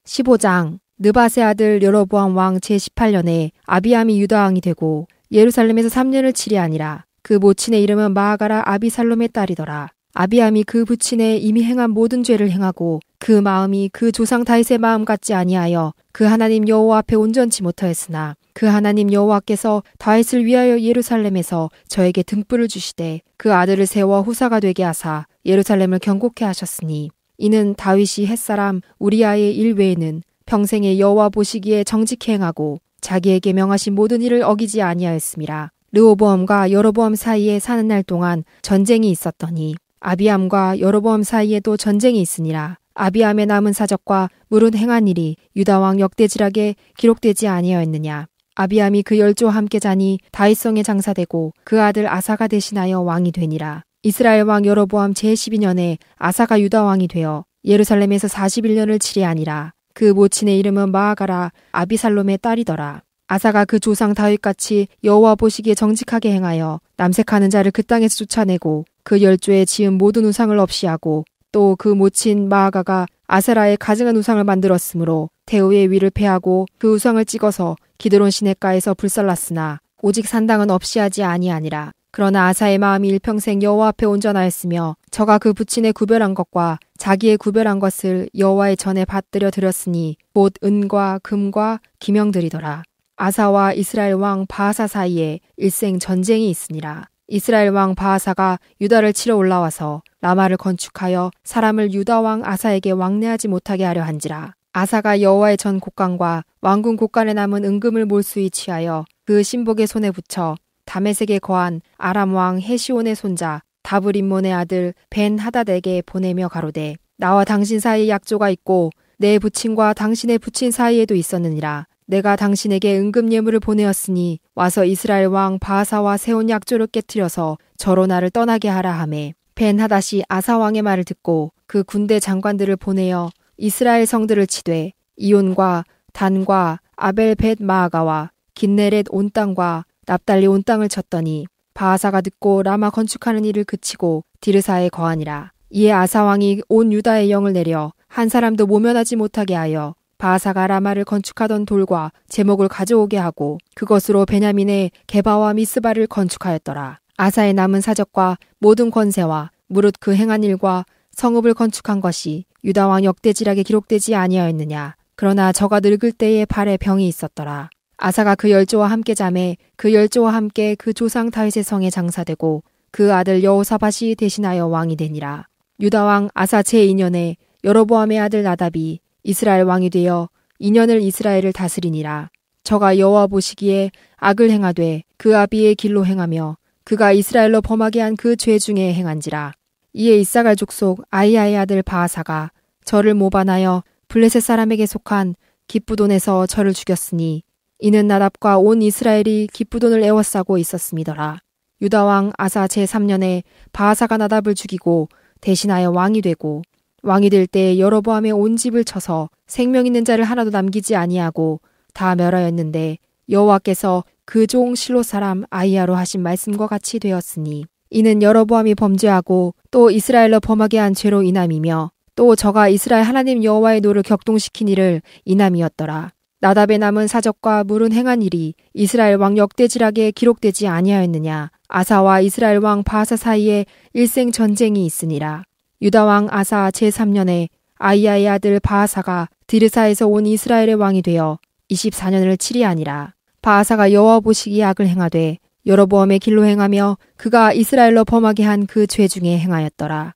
15장 느밧의 아들 여로보암 왕 제18년에 아비암이 유다 왕이 되고 예루살렘에서 3년을 치리하니라. 그 모친의 이름은 마아가라 아비살롬의 딸이더라. 아비암이 그 부친의 이미 행한 모든 죄를 행하고 그 마음이 그 조상 다윗의 마음 같지 아니하여 그 하나님 여호와 앞에 온전치 못하였으나 그 하나님 여호와께서 다윗을 위하여 예루살렘에서 저에게 등불을 주시되 그 아들을 세워 후사가 되게 하사 예루살렘을 견고케 하셨으니 이는 다윗이 햇사람 우리아의 일 외에는 평생에 여호와 보시기에 정직히 행하고 자기에게 명하신 모든 일을 어기지 아니하였음이라. 르호보암과 여로보암 사이에 사는 날 동안 전쟁이 있었더니 아비암과 여로보암 사이에도 전쟁이 있으니라. 아비암의 남은 사적과 무릇 행한 일이 유다 왕 역대지락에 기록되지 아니하였느냐. 아비암이 그 열조와 함께 자니 다윗성에 장사되고 그 아들 아사가 대신하여 왕이 되니라. 이스라엘 왕 여로보암 제12년에 아사가 유다 왕이 되어 예루살렘에서 41년을 치리하니라. 그 모친의 이름은 마아가라 아비살롬의 딸이더라. 아사가 그 조상 다윗같이 여호와 보시기에 정직하게 행하여 남색하는 자를 그 땅에서 쫓아내고 그 열조에 지은 모든 우상을 없이 하고 또 그 모친 마아가가 아세라의 가증한 우상을 만들었으므로 태우의 위를 패하고 그 우상을 찍어서 기드론 시냇가에서 불살랐으나 오직 산당은 없이 하지 아니하니라. 그러나 아사의 마음이 일평생 여호와 앞에 온전하였으며 저가 그 부친의 구별한 것과 자기의 구별한 것을 여호와의 전에 받들여 드렸으니 곧 은과 금과 기명들이더라. 아사와 이스라엘 왕 바하사 사이에 일생 전쟁이 있으니라. 이스라엘 왕 바하사가 유다를 치러 올라와서 라마를 건축하여 사람을 유다 왕 아사에게 왕래하지 못하게 하려 한지라. 아사가 여호와의 전 곡간과 왕궁 곡간에 남은 은금을 몰수히 취하여 그 신복의 손에 붙여 다메섹에 거한 아람 왕 헤시온의 손자 다브림몬의 아들 벤 하닷에게 보내며 가로되 나와 당신 사이에 약조가 있고 내 부친과 당신의 부친 사이에도 있었느니라. 내가 당신에게 은금 예물을 보내었으니 와서 이스라엘 왕 바하사와 세운 약조를 깨뜨려서 저로 나를 떠나게 하라 하매 벤 하닷이 아사 왕의 말을 듣고 그 군대 장관들을 보내어 이스라엘 성들을 치되 이온과 단과 아벨 벳 마아가와 긴네렛 온 땅과 납달리 온 땅을 쳤더니 바하사가 듣고 라마 건축하는 일을 그치고 디르사에 거하니라. 이에 아사 왕이 온 유다의 영을 내려 한 사람도 모면하지 못하게 하여 바하사가 라마를 건축하던 돌과 제목을 가져오게 하고 그것으로 베냐민의 게바와 미스바를 건축하였더라. 아사의 남은 사적과 모든 권세와 무릇 그 행한 일과 성읍을 건축한 것이 유다왕 역대지락에 기록되지 아니하였느냐. 그러나 저가 늙을 때에 발에 병이 있었더라. 아사가 그 열조와 함께 잠에 그 열조와 함께 그 조상 다윗의 성에 장사되고 그 아들 여호사밧이 대신하여 왕이 되니라. 유다왕 아사 제2년에 여로보암의 아들 나답이 이스라엘 왕이 되어 2년을 이스라엘을 다스리니라. 저가 여호와 보시기에 악을 행하되 그 아비의 길로 행하며 그가 이스라엘로 범하게 한 그 죄 중에 행한지라. 이에 이사갈 족속 아이야의 아들 바하사가 저를 모반하여 블레셋 사람에게 속한 기쁘돈에서 저를 죽였으니 이는 나답과 온 이스라엘이 기쁘돈을 애워싸고 있었음이더라. 유다왕 아사 제3년에 바하사가 나답을 죽이고 대신하여 왕이 되고 왕이 될 때 여로보암의 온 집을 쳐서 생명 있는 자를 하나도 남기지 아니하고 다 멸하였는데 여호와께서 그 종 실로 사람 아이야로 하신 말씀과 같이 되었으니 이는 여로보암이 범죄하고 또 이스라엘로 범하게 한 죄로 인함이며 또 저가 이스라엘 하나님 여호와의 노를 격동시킨 일을 인함이었더라. 나답의 남은 사적과 물은 행한 일이 이스라엘 왕 역대지락에 기록되지 아니하였느냐. 아사와 이스라엘 왕 바하사 사이에 일생 전쟁이 있으니라. 유다왕 아사 제3년에 아이야의 아들 바하사가 디르사에서 온 이스라엘의 왕이 되어 24년을 치리하니라. 바하사가 여호와 보시기에 악을 행하되 여로보암의 길로 행하며 그가 이스라엘로 범하게 한 그 죄 중에 행하였더라.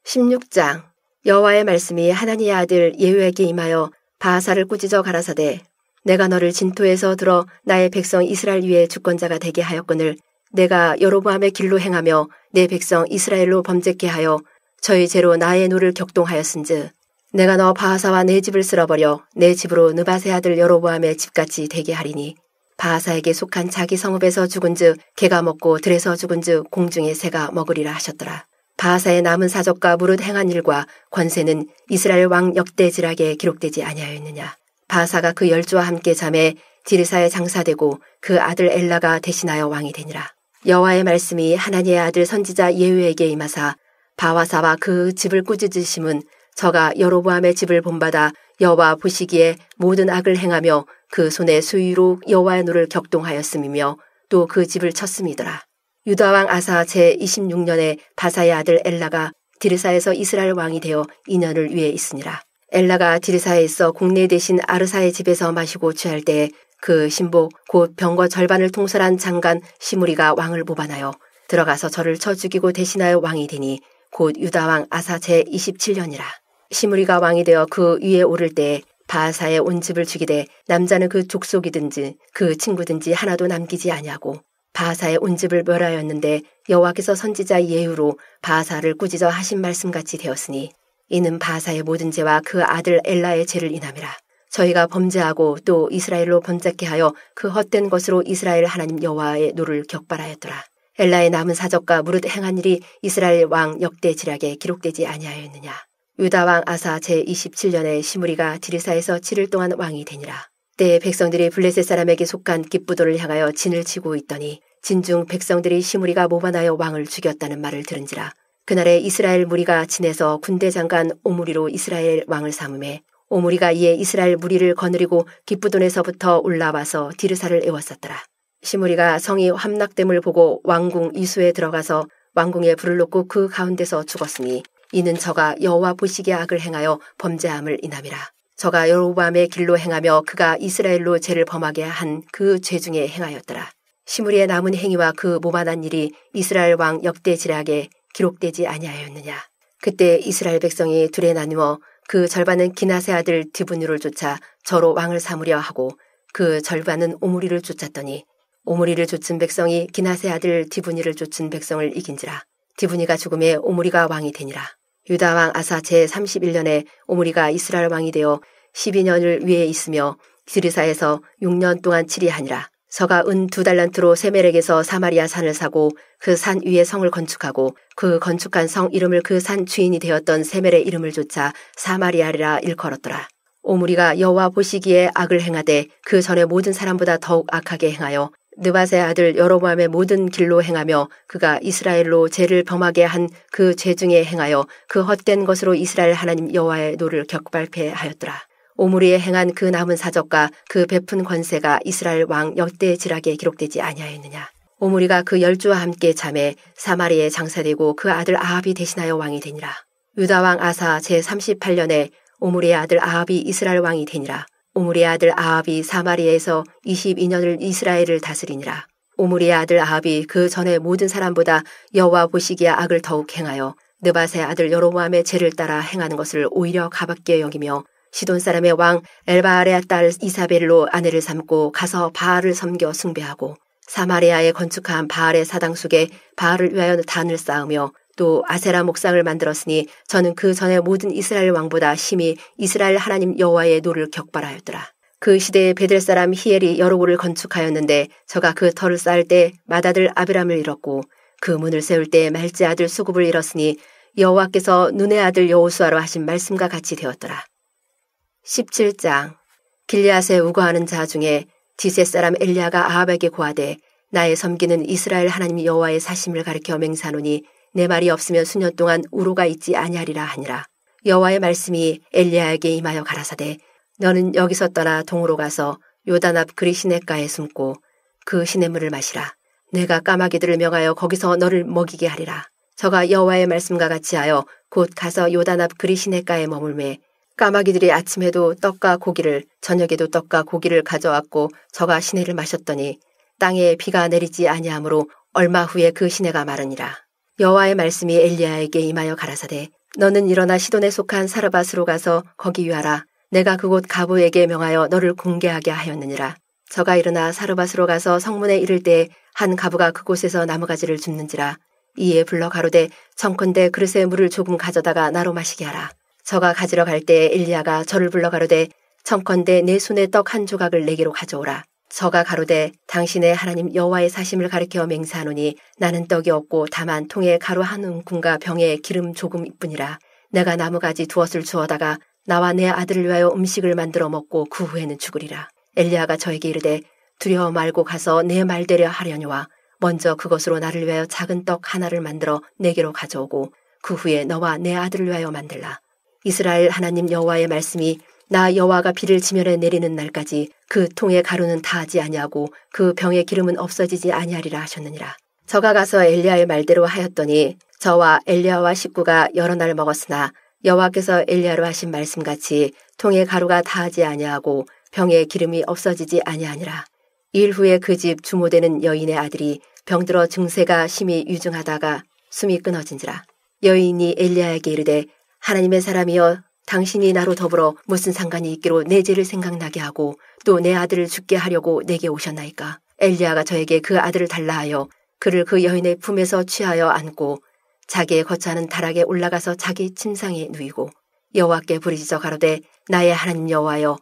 16장 여호와의 말씀이 하나니의 아들 예후에게 임하여 바하사를 꾸짖어 가라사대 내가 너를 진토에서 들어 나의 백성 이스라엘 위에 주권자가 되게 하였거늘 내가 여로보암의 길로 행하며 내 백성 이스라엘로 범죄케 하여 저희 죄로 나의 노를 격동하였은즉 내가 너 바하사와 내 집을 쓸어버려 내 집으로 느밧의 아들 여로보암의 집같이 되게 하리니 바하사에게 속한 자기 성읍에서 죽은즉 개가 먹고 들에서 죽은즉 공중의 새가 먹으리라 하셨더라. 바하사의 남은 사적과 무릇 행한 일과 권세는 이스라엘 왕 역대지락에 기록되지 아니하였느냐. 바하사가 그 열조와 함께 잠에 디르사에 장사되고 그 아들 엘라가 대신하여 왕이 되니라. 여호와의 말씀이 하나니의 아들 선지자 예후에게 임하사 바하사와 그 집을 꾸짖으심은 저가 여로보암의 집을 본받아 여호와 보시기에 모든 악을 행하며 그 손의 수위로 여호와의 노를 격동하였음이며 또 그 집을 쳤음이더라. 유다왕 아사 제26년에 바사의 아들 엘라가 디르사에서 이스라엘 왕이 되어 2년을 위에 있으니라. 엘라가 디르사에 있어 국내 대신 아르사의 집에서 마시고 취할 때에 그 신복 곧 병거 절반을 통솔한 장관 시므리가 왕을 모반하여 들어가서 저를 쳐 죽이고 대신하여 왕이 되니 곧 유다왕 아사 제27년이라. 시므리가 왕이 되어 그 위에 오를 때에 바하사의 온 집을 죽이되 남자는 그 족속이든지 그 친구든지 하나도 남기지 아니하고 바하사의 온 집을 멸하였는데 여호와께서 선지자 예후로 바하사를 꾸짖어 하신 말씀같이 되었으니 이는 바하사의 모든 죄와 그 아들 엘라의 죄를 인함이라. 저희가 범죄하고 또 이스라엘로 범죄케 하여 그 헛된 것으로 이스라엘 하나님 여호와의 노를 격발하였더라. 엘라의 남은 사적과 무릇 행한 일이 이스라엘 왕 역대지락에 기록되지 아니하였느냐. 유다왕 아사 제27년에 시므리가 디르사에서 7일 동안 왕이 되니라. 때에 백성들이 블레셋 사람에게 속한 기쁘돈을 향하여 진을 치고 있더니 진중 백성들이 시므리가 모반하여 왕을 죽였다는 말을 들은지라. 그날에 이스라엘 무리가 진에서 군대 장관 오므리로 이스라엘 왕을 삼음에 오므리가 이에 이스라엘 무리를 거느리고 기브돈에서부터 올라와서 디르사를 에웠었더라. 시므리가 성이 함락됨을 보고 왕궁 이수에 들어가서 왕궁에 불을 놓고 그 가운데서 죽었으니 이는 저가 여호와 보시기에 악을 행하여 범죄함을 인함이라. 저가 여로보암의 길로 행하며 그가 이스라엘로 죄를 범하게 한 그 죄 중에 행하였더라. 시므리의 남은 행위와 그 모반한 일이 이스라엘 왕 역대지략에 기록되지 아니하였느냐. 그때 이스라엘 백성이 둘에 나누어 그 절반은 기낫의 아들 디브니를 쫓아 저로 왕을 삼으려 하고 그 절반은 오므리를 쫓았더니 오므리를 쫓은 백성이 기낫의 아들 디브니를 쫓은 백성을 이긴지라. 디브니가 죽음에 오므리가 왕이 되니라. 유다 왕 아사 제31년에 오므리가 이스라엘 왕이 되어 12년을 위에 있으며 디르사에서 6년 동안 치리하니라. 저가 은 2달란트로 세멜에게서 사마리아 산을 사고 그 산 위에 성을 건축하고 그 건축한 성 이름을 그 산 주인이 되었던 세멜의 이름을 쫓아 사마리아리라 일컬었더라. 오므리가 여호와 보시기에 악을 행하되 그 전에 모든 사람보다 더욱 악하게 행하여 느밧의 아들 여로보암의 모든 길로 행하며 그가 이스라엘로 죄를 범하게 한 그 죄 중에 행하여 그 헛된 것으로 이스라엘 하나님 여호와의 노를 격발케 하였더라. 오므리에 행한 그 남은 사적과 그 베푼 권세가 이스라엘 왕 역대지략에 기록되지 아니하였느냐. 오므리가 그 10주와 함께 잠에 사마리아에 장사되고 그 아들 아합이 대신하여 왕이 되니라. 유다 왕 아사 제38년에 오므리의 아들 아합이 이스라엘 왕이 되니라. 오므리의 아들 아합이 사마리아에서 22년을 이스라엘을 다스리니라. 오므리의 아들 아합이 그 전에 모든 사람보다 여호와 보시기에 악을 더욱 행하여 느밧의 아들 여로보암의 죄를 따라 행하는 것을 오히려 가볍게 여기며 시돈 사람의 왕 엘바알의 딸 이사벨로 아내를 삼고 가서 바알을 섬겨 숭배하고 사마리아에 건축한 바알의 사당숙에 바알을 위하여 단을 쌓으며 또 아세라 목상을 만들었으니 저는 그 전에 모든 이스라엘 왕보다 심히 이스라엘 하나님 여호와의 노를 격발하였더라. 그 시대에 베델 사람 히엘이 여러 곳을 건축하였는데 저가 그 터를 쌓을 때 맏아들 아비람을 잃었고 그 문을 세울 때 말지 아들 수굽을 잃었으니 여호와께서 눈의 아들 여호수아로 하신 말씀과 같이 되었더라. 17장. 길리앗에 우거하는 자 중에 디셋 사람 엘리야가 아합에게 고하되 나의 섬기는 이스라엘 하나님 여호와의 사심을 가리켜 맹세하노니 내 말이 없으면 수년 동안 우로가 있지 아니하리라 하니라. 여호와의 말씀이 엘리야에게 임하여 가라사대 너는 여기서 떠나 동으로 가서 요단 앞 그리 시냇가에 숨고 그 시냇물을 마시라. 내가 까마귀들을 명하여 거기서 너를 먹이게 하리라. 저가 여호와의 말씀과 같이 하여 곧 가서 요단 앞 그리 시냇가에 머물매 까마귀들이 아침에도 떡과 고기를 저녁에도 떡과 고기를 가져왔고 저가 시내를 마셨더니 땅에 비가 내리지 아니하므로 얼마 후에 그 시내가 마르니라. 여호와의 말씀이 엘리야에게 임하여 가라사대 너는 일어나 시돈에 속한 사르밧으로 가서 거기 위하라. 내가 그곳 가부에게 명하여 너를 공개하게 하였느니라. 저가 일어나 사르밧으로 가서 성문에 이를 때 한 가부가 그곳에서 나무가지를 줍는지라. 이에 불러 가로되 청컨대 그릇에 물을 조금 가져다가 나로 마시게 하라. 저가 가지러 갈 때 엘리야가 저를 불러 가로되 청컨대 내 손에 떡 한 조각을 내게로 가져오라. 저가 가로되 당신의 하나님 여호와의 사심을 가리켜 맹세하노니 나는 떡이 없고 다만 통에 가루 한 움큼과 병에 기름 조금뿐이라. 내가 나무가지 두엇을 주어다가 나와 내 아들을 위하여 음식을 만들어 먹고 그 후에는 죽으리라. 엘리야가 저에게 이르되 두려워 말고 가서 내 말대로 하려니와 먼저 그것으로 나를 위하여 작은 떡 하나를 만들어 내게로 가져오고 그 후에 너와 내 아들을 위하여 만들라. 이스라엘 하나님 여호와의 말씀이 나 여호와가 비를 지면에 내리는 날까지 그 통의 가루는 다하지 아니하고 그 병의 기름은 없어지지 아니하리라 하셨느니라. 저가 가서 엘리야의 말대로 하였더니 저와 엘리야와 식구가 여러 날 먹었으나 여호와께서 엘리야로 하신 말씀같이 통의 가루가 다하지 아니하고 병의 기름이 없어지지 아니하니라. 일 후에 그 집 주모되는 여인의 아들이 병들어 증세가 심히 유증하다가 숨이 끊어진지라. 여인이 엘리야에게 이르되 하나님의 사람이여 당신이 나로 더불어 무슨 상관이 있기로 내 죄를 생각나게 하고 또 내 아들을 죽게 하려고 내게 오셨나이까. 엘리야가 저에게 그 아들을 달라 하여 그를 그 여인의 품에서 취하여 안고 자기의 거처하는 다락에 올라가서 자기 침상에 누이고 여호와께 부르짖어 가로되 나의 하나님 여호와여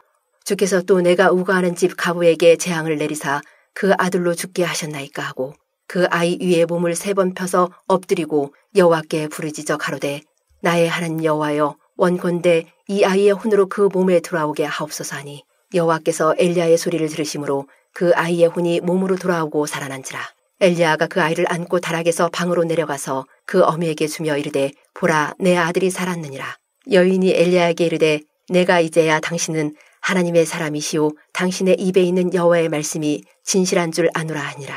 주께서 또 내가 우거하는 집 가부에게 재앙을 내리사 그 아들로 죽게 하셨나이까 하고 그 아이 위에 몸을 3번 펴서 엎드리고 여호와께 부르짖어 가로되 나의 하나님 여호와여 원컨대 이 아이의 혼으로 그 몸에 돌아오게 하옵소서 하니 여호와께서 엘리야의 소리를 들으심으로 그 아이의 혼이 몸으로 돌아오고 살아난지라. 엘리야가 그 아이를 안고 다락에서 방으로 내려가서 그 어미에게 주며 이르되 보라 내 아들이 살았느니라. 여인이 엘리야에게 이르되 내가 이제야 당신은 하나님의 사람이시오 당신의 입에 있는 여호와의 말씀이 진실한 줄 아노라 하니라.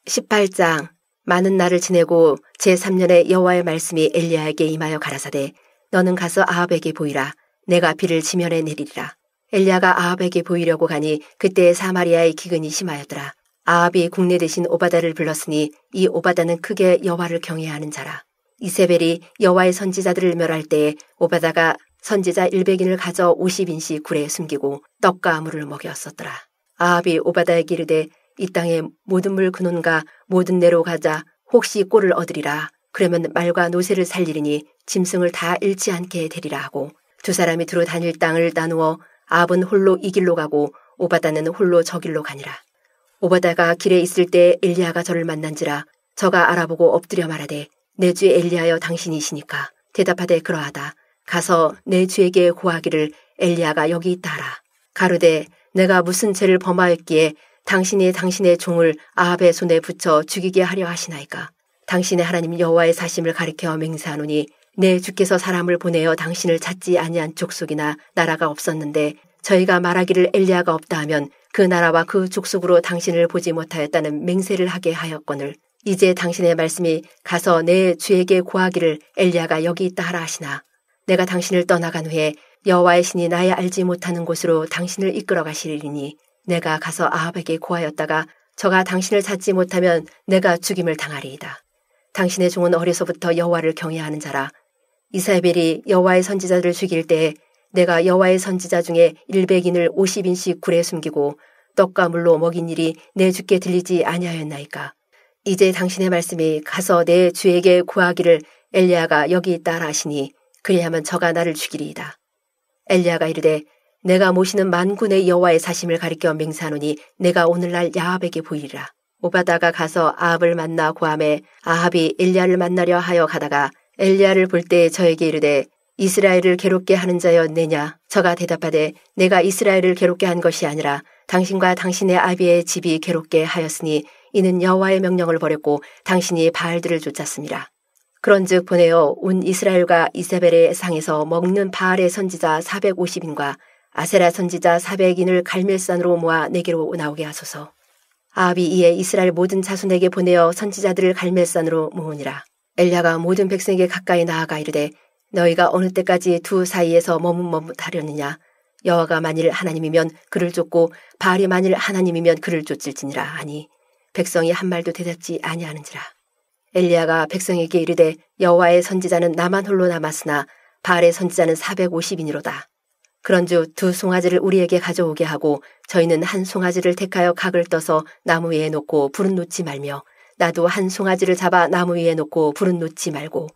18장. 많은 날을 지내고 제3년에 여호와의 말씀이 엘리야에게 임하여 가라사대 너는 가서 아합에게 보이라. 내가 비를 지면에 내리리라. 엘리야가 아합에게 보이려고 가니 그때 사마리아의 기근이 심하였더라. 아합이 국내 대신 오바다를 불렀으니 이 오바다는 크게 여호와를 경외하는 자라. 이세벨이 여호와의 선지자들을 멸할 때에 오바다가 선지자 100인을 가져 50인씩 굴에 숨기고 떡과 물을 먹였었더라. 아합이 오바다에게 이르되 이 땅의 모든 물 근원과 모든 내로 가자 혹시 꼴을 얻으리라. 그러면 말과 노새를 살리리니 짐승을 다 잃지 않게 되리라 하고 두 사람이 두루 다닐 땅을 나누어 아합은 홀로 이 길로 가고 오바다는 홀로 저 길로 가니라. 오바다가 길에 있을 때 엘리야가 저를 만난지라 저가 알아보고 엎드려 말하되 내 주 엘리야여 당신이시니까 대답하되 그러하다. 가서 내 주에게 고하기를 엘리야가 여기 있다 하라. 가로되 내가 무슨 죄를 범하였기에 당신이 당신의 종을 아합의 손에 붙여 죽이게 하려 하시나이까. 당신의 하나님 여호와의 사심을 가리켜 맹세하노니 내 주께서 사람을 보내어 당신을 찾지 아니한 족속이나 나라가 없었는데 저희가 말하기를 엘리야가 없다 하면 그 나라와 그 족속으로 당신을 보지 못하였다는 맹세를 하게 하였거늘 이제 당신의 말씀이 가서 내 주에게 고하기를 엘리야가 여기 있다 하라 하시나 내가 당신을 떠나간 후에 여호와의 신이 나의 알지 못하는 곳으로 당신을 이끌어 가시리니 내가 가서 아합에게 고하였다가 저가 당신을 찾지 못하면 내가 죽임을 당하리이다. 당신의 종은 어려서부터 여호와를 경외하는 자라. 이사벨이 여호와의 선지자들을 죽일 때에 내가 여호와의 선지자 중에 100인을 50인씩 굴에 숨기고 떡과 물로 먹인 일이 내 주께 들리지 아니하였나이까. 이제 당신의 말씀이 가서 내 주에게 구하기를 엘리야가 여기 있다 하시니 그리하면 저가 나를 죽이리이다. 엘리야가 이르되 내가 모시는 만군의 여호와의 사심을 가리켜 맹세하노니 내가 오늘날 아합에게 보이리라. 오바다가 가서 아합을 만나 고함에 아합이 엘리야를 만나려 하여 가다가 엘리야를 볼 때 저에게 이르되 이스라엘을 괴롭게 하는 자였느냐. 저가 대답하되 내가 이스라엘을 괴롭게 한 것이 아니라 당신과 당신의 아비의 집이 괴롭게 하였으니 이는 여호와의 명령을 버렸고 당신이 바알들을 쫓았습니다. 그런즉 보내어 온 이스라엘과 이세벨의 상에서 먹는 바알의 선지자 450인과 아세라 선지자 400인을 갈멜산으로 모아 내게로 나오게 하소서. 아합이 이에 이스라엘 모든 자손에게 보내어 선지자들을 갈멜산으로 모으니라. 엘리야가 모든 백성에게 가까이 나아가 이르되 너희가 어느 때까지 두 사이에서 머뭇머뭇하려느냐. 여호와가 만일 하나님이면 그를 쫓고 바알이 만일 하나님이면 그를 쫓을지니라 하니 백성이 한 말도 대답지 아니하는지라. 엘리야가 백성에게 이르되 여호와의 선지자는 나만 홀로 남았으나 바알의 선지자는 450인이로다. 그런즉 두 송아지를 우리에게 가져오게 하고 저희는 한 송아지를 택하여 각을 떠서 나무 위에 놓고 불은 놓지 말며 나도 한 송아지를 잡아 나무 위에 놓고 불은 놓지 말고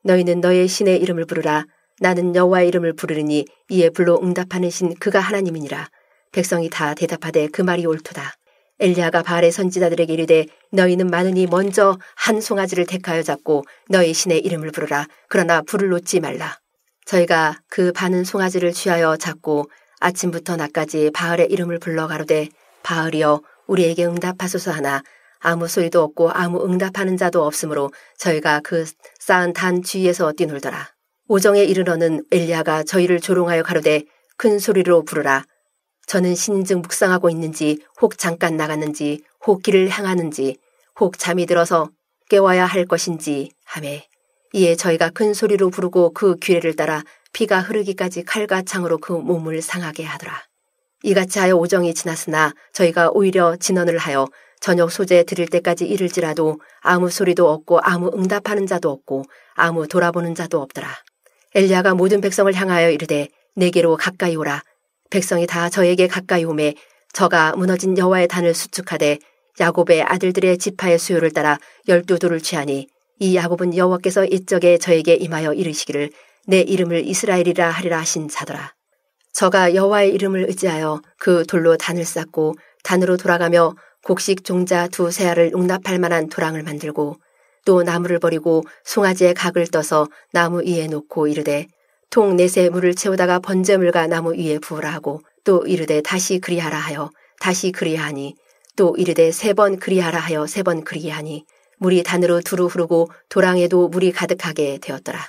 너희는 너의 신의 이름을 부르라. 나는 여호와의 이름을 부르리니 이에 불로 응답하는 신 그가 하나님이니라. 백성이 다 대답하되 그 말이 옳도다. 엘리야가 바알의 선지자들에게 이르되 너희는 많으니 먼저 한 송아지를 택하여 잡고 너희 신의 이름을 부르라. 그러나 불을 놓지 말라. 저희가 그 많은 송아지를 취하여 잡고 아침부터 낮까지 바알의 이름을 불러 가로되 바알이여 우리에게 응답하소서 하나 아무 소리도 없고 아무 응답하는 자도 없으므로 저희가 그 쌓은 단 주위에서 뛰놀더라. 오정에 이르러는 엘리야가 저희를 조롱하여 가로되 큰 소리로 부르라. 저는 신인즉 묵상하고 있는지 혹 잠깐 나갔는지 혹 길을 향하는지 혹 잠이 들어서 깨워야 할 것인지 하매 이에 저희가 큰 소리로 부르고 그 규례를 따라 피가 흐르기까지 칼과 창으로 그 몸을 상하게 하더라. 이같이 하여 오정이 지났으나 저희가 오히려 진언을 하여 저녁 소재 드릴 때까지 이를지라도 아무 소리도 없고 아무 응답하는 자도 없고 아무 돌아보는 자도 없더라. 엘리야가 모든 백성을 향하여 이르되 내게로 가까이 오라. 백성이 다 저에게 가까이 오매 저가 무너진 여호와의 단을 수축하되 야곱의 아들들의 지파의 수요를 따라 12돌을 취하니 이 야곱은 여호와께서 이적에 저에게 임하여 이르시기를 내 이름을 이스라엘이라 하리라 하신 자더라. 저가 여호와의 이름을 의지하여 그 돌로 단을 쌓고 단으로 돌아가며 곡식 종자 2세알을 용납할 만한 도랑을 만들고 또 나무를 버리고 송아지의 각을 떠서 나무 위에 놓고 이르되 통 4새 물을 채우다가 번제물과 나무 위에 부으라 하고 또 이르되 다시 그리하라 하여 다시 그리하니 또 이르되 3번 그리하라 하여 3번 그리하니 물이 단으로 두루 흐르고 도랑에도 물이 가득하게 되었더라.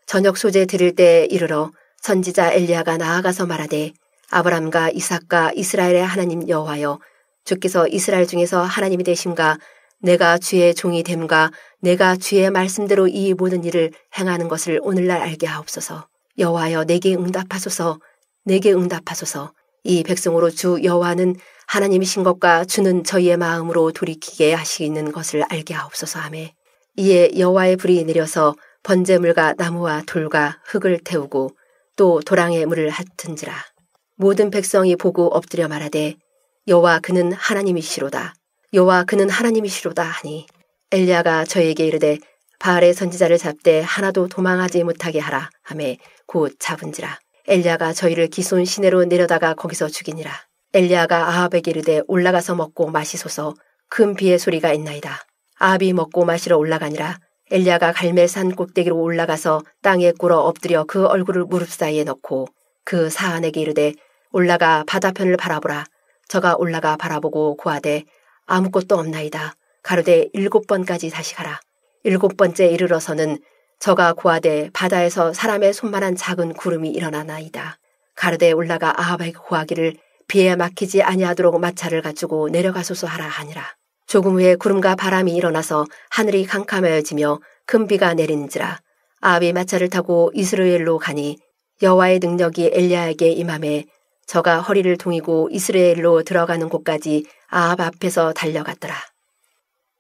저녁 소재 드릴 때에 이르러 선지자 엘리야가 나아가서 말하되 아브람과 이삭과 이스라엘의 하나님 여호와여 주께서 이스라엘 중에서 하나님이 되심과 내가 주의 종이 됨과 내가 주의 말씀대로 이 모든 일을 행하는 것을 오늘날 알게 하옵소서. 여호와여 내게 응답하소서. 내게 응답하소서. 이 백성으로 주 여호와는 하나님이신 것과 주는 저희의 마음으로 돌이키게 하시는 것을 알게 하옵소서 하매 이에 여호와의 불이 내려서 번제물과 나무와 돌과 흙을 태우고 또 도랑에 물을 핫은지라. 모든 백성이 보고 엎드려 말하되 여호와 그는 하나님이시로다. 여호와 그는 하나님이시로다 하니 엘리야가 저에게 이르되 바알의 선지자를 잡되 하나도 도망하지 못하게 하라 하매 곧 잡은지라. 엘리야가 저희를 기손 시내로 내려다가 거기서 죽이니라. 엘리야가 아합에게 이르되 올라가서 먹고 마시소서. 큰 비의 소리가 있나이다. 아합이 먹고 마시러 올라가니라. 엘리야가 갈멜산 꼭대기로 올라가서 땅에 꿇어 엎드려 그 얼굴을 무릎 사이에 넣고 그 사안에게 이르되 올라가 바다편을 바라보라. 저가 올라가 바라보고 고하되 아무것도 없나이다. 가로되 7번까지 다시 가라. 7번째 이르러서는 저가 고하되 바다에서 사람의 손만한 작은 구름이 일어나나이다. 가로되 올라가 아합에게 고하기를 비에 막히지 아니하도록 마차를 갖추고 내려가소서 하라 하니라. 조금 후에 구름과 바람이 일어나서 하늘이 캄캄해지며 큰 비가 내리는지라. 아합이 마차를 타고 이스라엘로 가니 여호와의 능력이 엘리야에게 임하매 저가 허리를 동이고 이스라엘로 들어가는 곳까지 아합 앞에서 달려갔더라.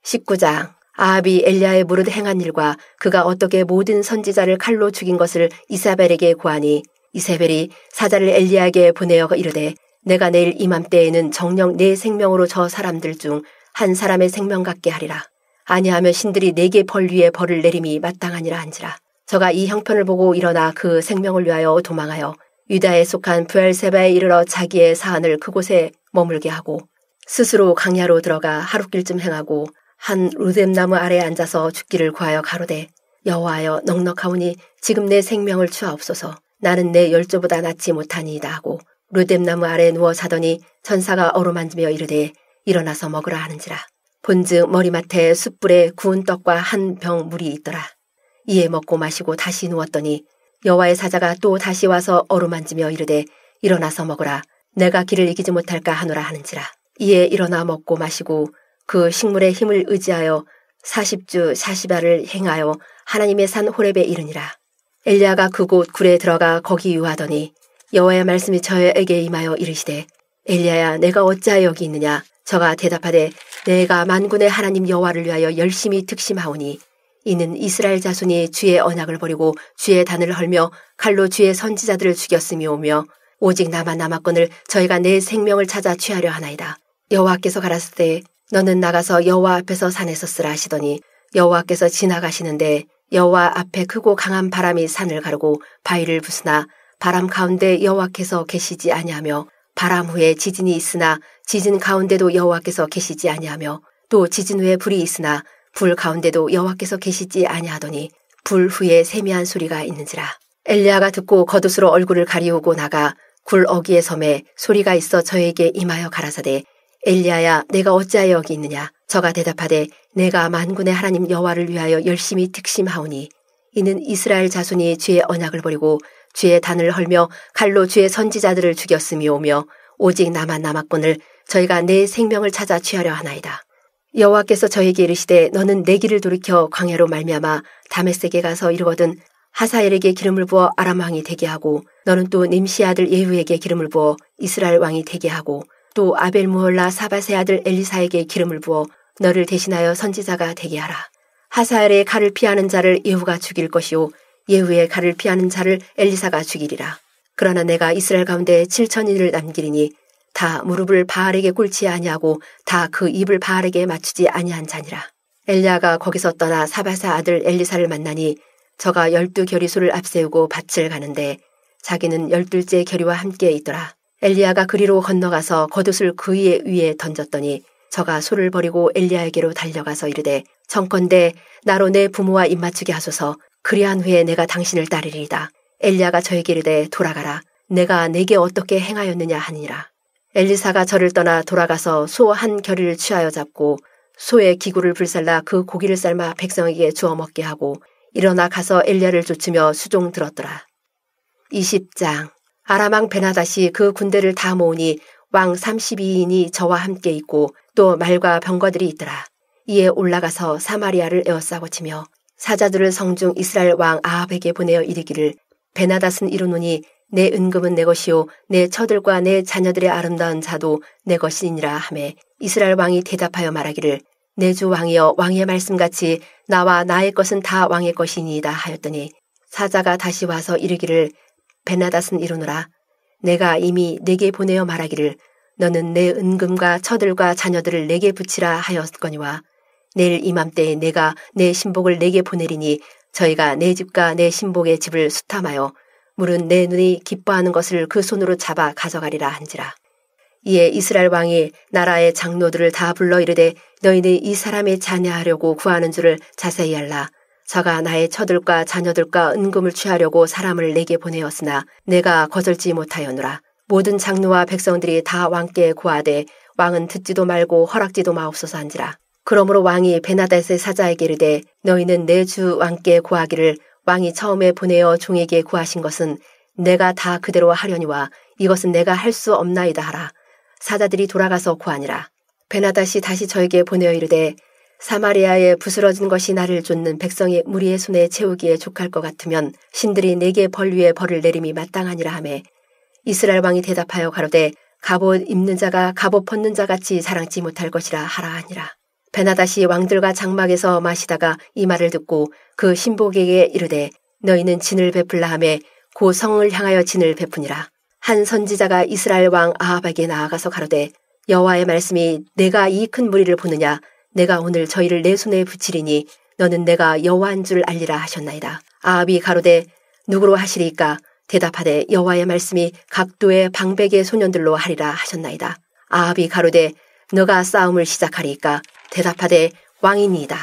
19장. 아합이 엘리야의 무릇 행한 일과 그가 어떻게 모든 선지자를 칼로 죽인 것을 이사벨에게 고하니 이사벨이 사자를 엘리야에게 보내어 이르되 내가 내일 이맘때에는 정녕 내 생명으로 저 사람들 중 한 사람의 생명 같게 하리라. 아니하면 신들이 내게 벌 위에 벌을 내림이 마땅하니라 한지라. 저가 이 형편을 보고 일어나 그 생명을 위하여 도망하여 유다에 속한 브엘세바에 이르러 자기의 사안을 그곳에 머물게 하고 스스로 강야로 들어가 하룻길쯤 행하고 한 루뎀나무 아래에 앉아서 죽기를 구하여 가로되 여호와여 넉넉하오니 지금 내 생명을 주하옵소서. 나는 내 열조보다 낫지 못하니이다 하고 루뎀나무 아래에 누워 자더니 천사가 어루만지며 이르되 일어나서 먹으라 하는지라. 본즉 머리맡에 숯불에 구운 떡과 한 병 물이 있더라. 이에 먹고 마시고 다시 누웠더니 여호와의 사자가 또 다시 와서 어루만지며 이르되 일어나서 먹으라. 내가 길을 이기지 못할까 하노라 하는지라. 이에 일어나 먹고 마시고 그 식물의 힘을 의지하여 40주 40야를 행하여 하나님의 산 호렙에 이르니라. 엘리야가 그곳 굴에 들어가 거기 유하더니 여호와의 말씀이 저에게 임하여 이르시되 엘리야야 내가 어찌하여 여기 있느냐. 저가 대답하되 내가 만군의 하나님 여호와를 위하여 열심히 득심하오니 이는 이스라엘 자손이 주의 언약을 버리고 주의 단을 헐며 칼로 주의 선지자들을 죽였음이오며 오직 나만 남았거늘 저희가 내 생명을 찾아 취하려 하나이다. 여호와께서 가라사대 너는 나가서 여호와 앞에서 산에 섰으라 하시더니 여호와께서 지나가시는데 여호와 앞에 크고 강한 바람이 산을 가르고 바위를 부수나 바람 가운데 여호와께서 계시지 아니하며 바람 후에 지진이 있으나 지진 가운데도 여호와께서 계시지 아니하며 또 지진 후에 불이 있으나 불 가운데도 여호와께서 계시지 아니하더니 불 후에 세미한 소리가 있는지라. 엘리야가 듣고 겉옷으로 얼굴을 가리우고 나가 굴 어귀에 섬에 소리가 있어 저에게 임하여 가라사대 엘리야야 내가 어찌하여 여기 있느냐. 저가 대답하되 내가 만군의 하나님 여호와를 위하여 열심히 득심하오니 이는 이스라엘 자손이 주의 언약을 버리고 주의 단을 헐며 칼로 주의 선지자들을 죽였음이오며 오직 나만 남았거늘 저희가 내 생명을 찾아 취하려 하나이다. 여호와께서 저에게 이르시되 너는 내 길을 돌이켜 광야로 말미암아 다메섹에 가서 이르거든 하사엘에게 기름을 부어 아람 왕이 되게 하고 너는 또 님시 아들 예후에게 기름을 부어 이스라엘 왕이 되게 하고 또 아벨무홀라 사밧의 아들 엘리사에게 기름을 부어 너를 대신하여 선지자가 되게 하라. 하사엘의 칼을 피하는 자를 예후가 죽일 것이요 예후의 칼을 피하는 자를 엘리사가 죽이리라. 그러나 내가 이스라엘 가운데 7,000인을 남기리니 다 무릎을 바알에게 꿇지 아니하고 다 그 입을 바알에게 맞추지 아니한 자니라. 엘리야가 거기서 떠나 사밧의 아들 엘리사를 만나니 저가 12겨리소를 앞세우고 밭을 가는데 자기는 12째 겨리와 함께 있더라. 엘리야가 그리로 건너가서 겉옷을 그 위에 던졌더니 저가 소를 버리고 엘리야에게로 달려가서 이르되 청컨대 나로 내 부모와 입맞추게 하소서. 그리한 후에 내가 당신을 따르리이다. 엘리야가 저에게 이르되 돌아가라. 내가 내게 어떻게 행하였느냐 하니라. 엘리사가 저를 떠나 돌아가서 소 한 겨리를 취하여 잡고 소의 기구를 불살라 그 고기를 삶아 백성에게 주어 먹게 하고 일어나 가서 엘리야를 쫓으며 수종 들었더라. 20장. 아람왕 베나닷이 그 군대를 다 모으니 왕 32인이 저와 함께 있고 또 말과 병거들이 있더라. 이에 올라가서 사마리아를 에워싸고 치며 사자들을 성중 이스라엘 왕 아합에게 보내어 이르기를 베나닷은 이르노니 내 은금은 내 것이요 내 처들과 내 자녀들의 아름다운 자도 내 것이니라 하매 이스라엘 왕이 대답하여 말하기를 내 주 왕이여 왕의 말씀같이 나와 나의 것은 다 왕의 것이니이다 하였더니 사자가 다시 와서 이르기를 베나닷은 이르노라 내가 이미 내게 보내어 말하기를 너는 내 은금과 처들과 자녀들을 내게 붙이라 하였거니와 내일 이맘때에 내가 내 신복을 내게 보내리니 저희가 내 집과 내 신복의 집을 수탐하여 물은 내 눈이 기뻐하는 것을 그 손으로 잡아 가져가리라 한지라. 이에 이스라엘 왕이 나라의 장로들을 다 불러 이르되 너희는 이 사람의 자녀하려고 구하는 줄을 자세히 알라. 저가 나의 처들과 자녀들과 은금을 취하려고 사람을 내게 보내었으나 내가 거절지 못하였노라. 모든 장로와 백성들이 다 왕께 구하되 왕은 듣지도 말고 허락지도 마옵소서 한지라. 그러므로 왕이 베나닷의 사자에게 이르되 너희는 내 주 왕께 구하기를 왕이 처음에 보내어 종에게 구하신 것은 내가 다 그대로 하려니와 이것은 내가 할 수 없나이다 하라. 사자들이 돌아가서 구하니라. 베나닷이 다시 저에게 보내어 이르되 사마리아에 부스러진 것이 나를 쫓는 백성의 무리의 손에 채우기에 족할 것 같으면 신들이 내게 벌 위에 벌을 내림이 마땅하니라 하매 이스라엘 왕이 대답하여 가로되 갑옷 입는 자가 갑옷 벗는 자같이 자랑치 못할 것이라 하라 하니라. 베나닷이 왕들과 장막에서 마시다가 이 말을 듣고 그 신복에게 이르되 너희는 진을 베풀라 하매 그 성을 향하여 진을 베푸니라. 한 선지자가 이스라엘 왕 아합에게 나아가서 가로되 여호와의 말씀이 내가 이 큰 무리를 보느냐 내가 오늘 저희를 내 손에 붙이리니 너는 내가 여호와인 줄 알리라 하셨나이다. 아합이 가로되 누구로 하시리이까 대답하되 여호와의 말씀이 각도의 방백의 소년들로 하리라 하셨나이다. 아합이 가로되 너가 싸움을 시작하리이까 대답하되 왕이니이다.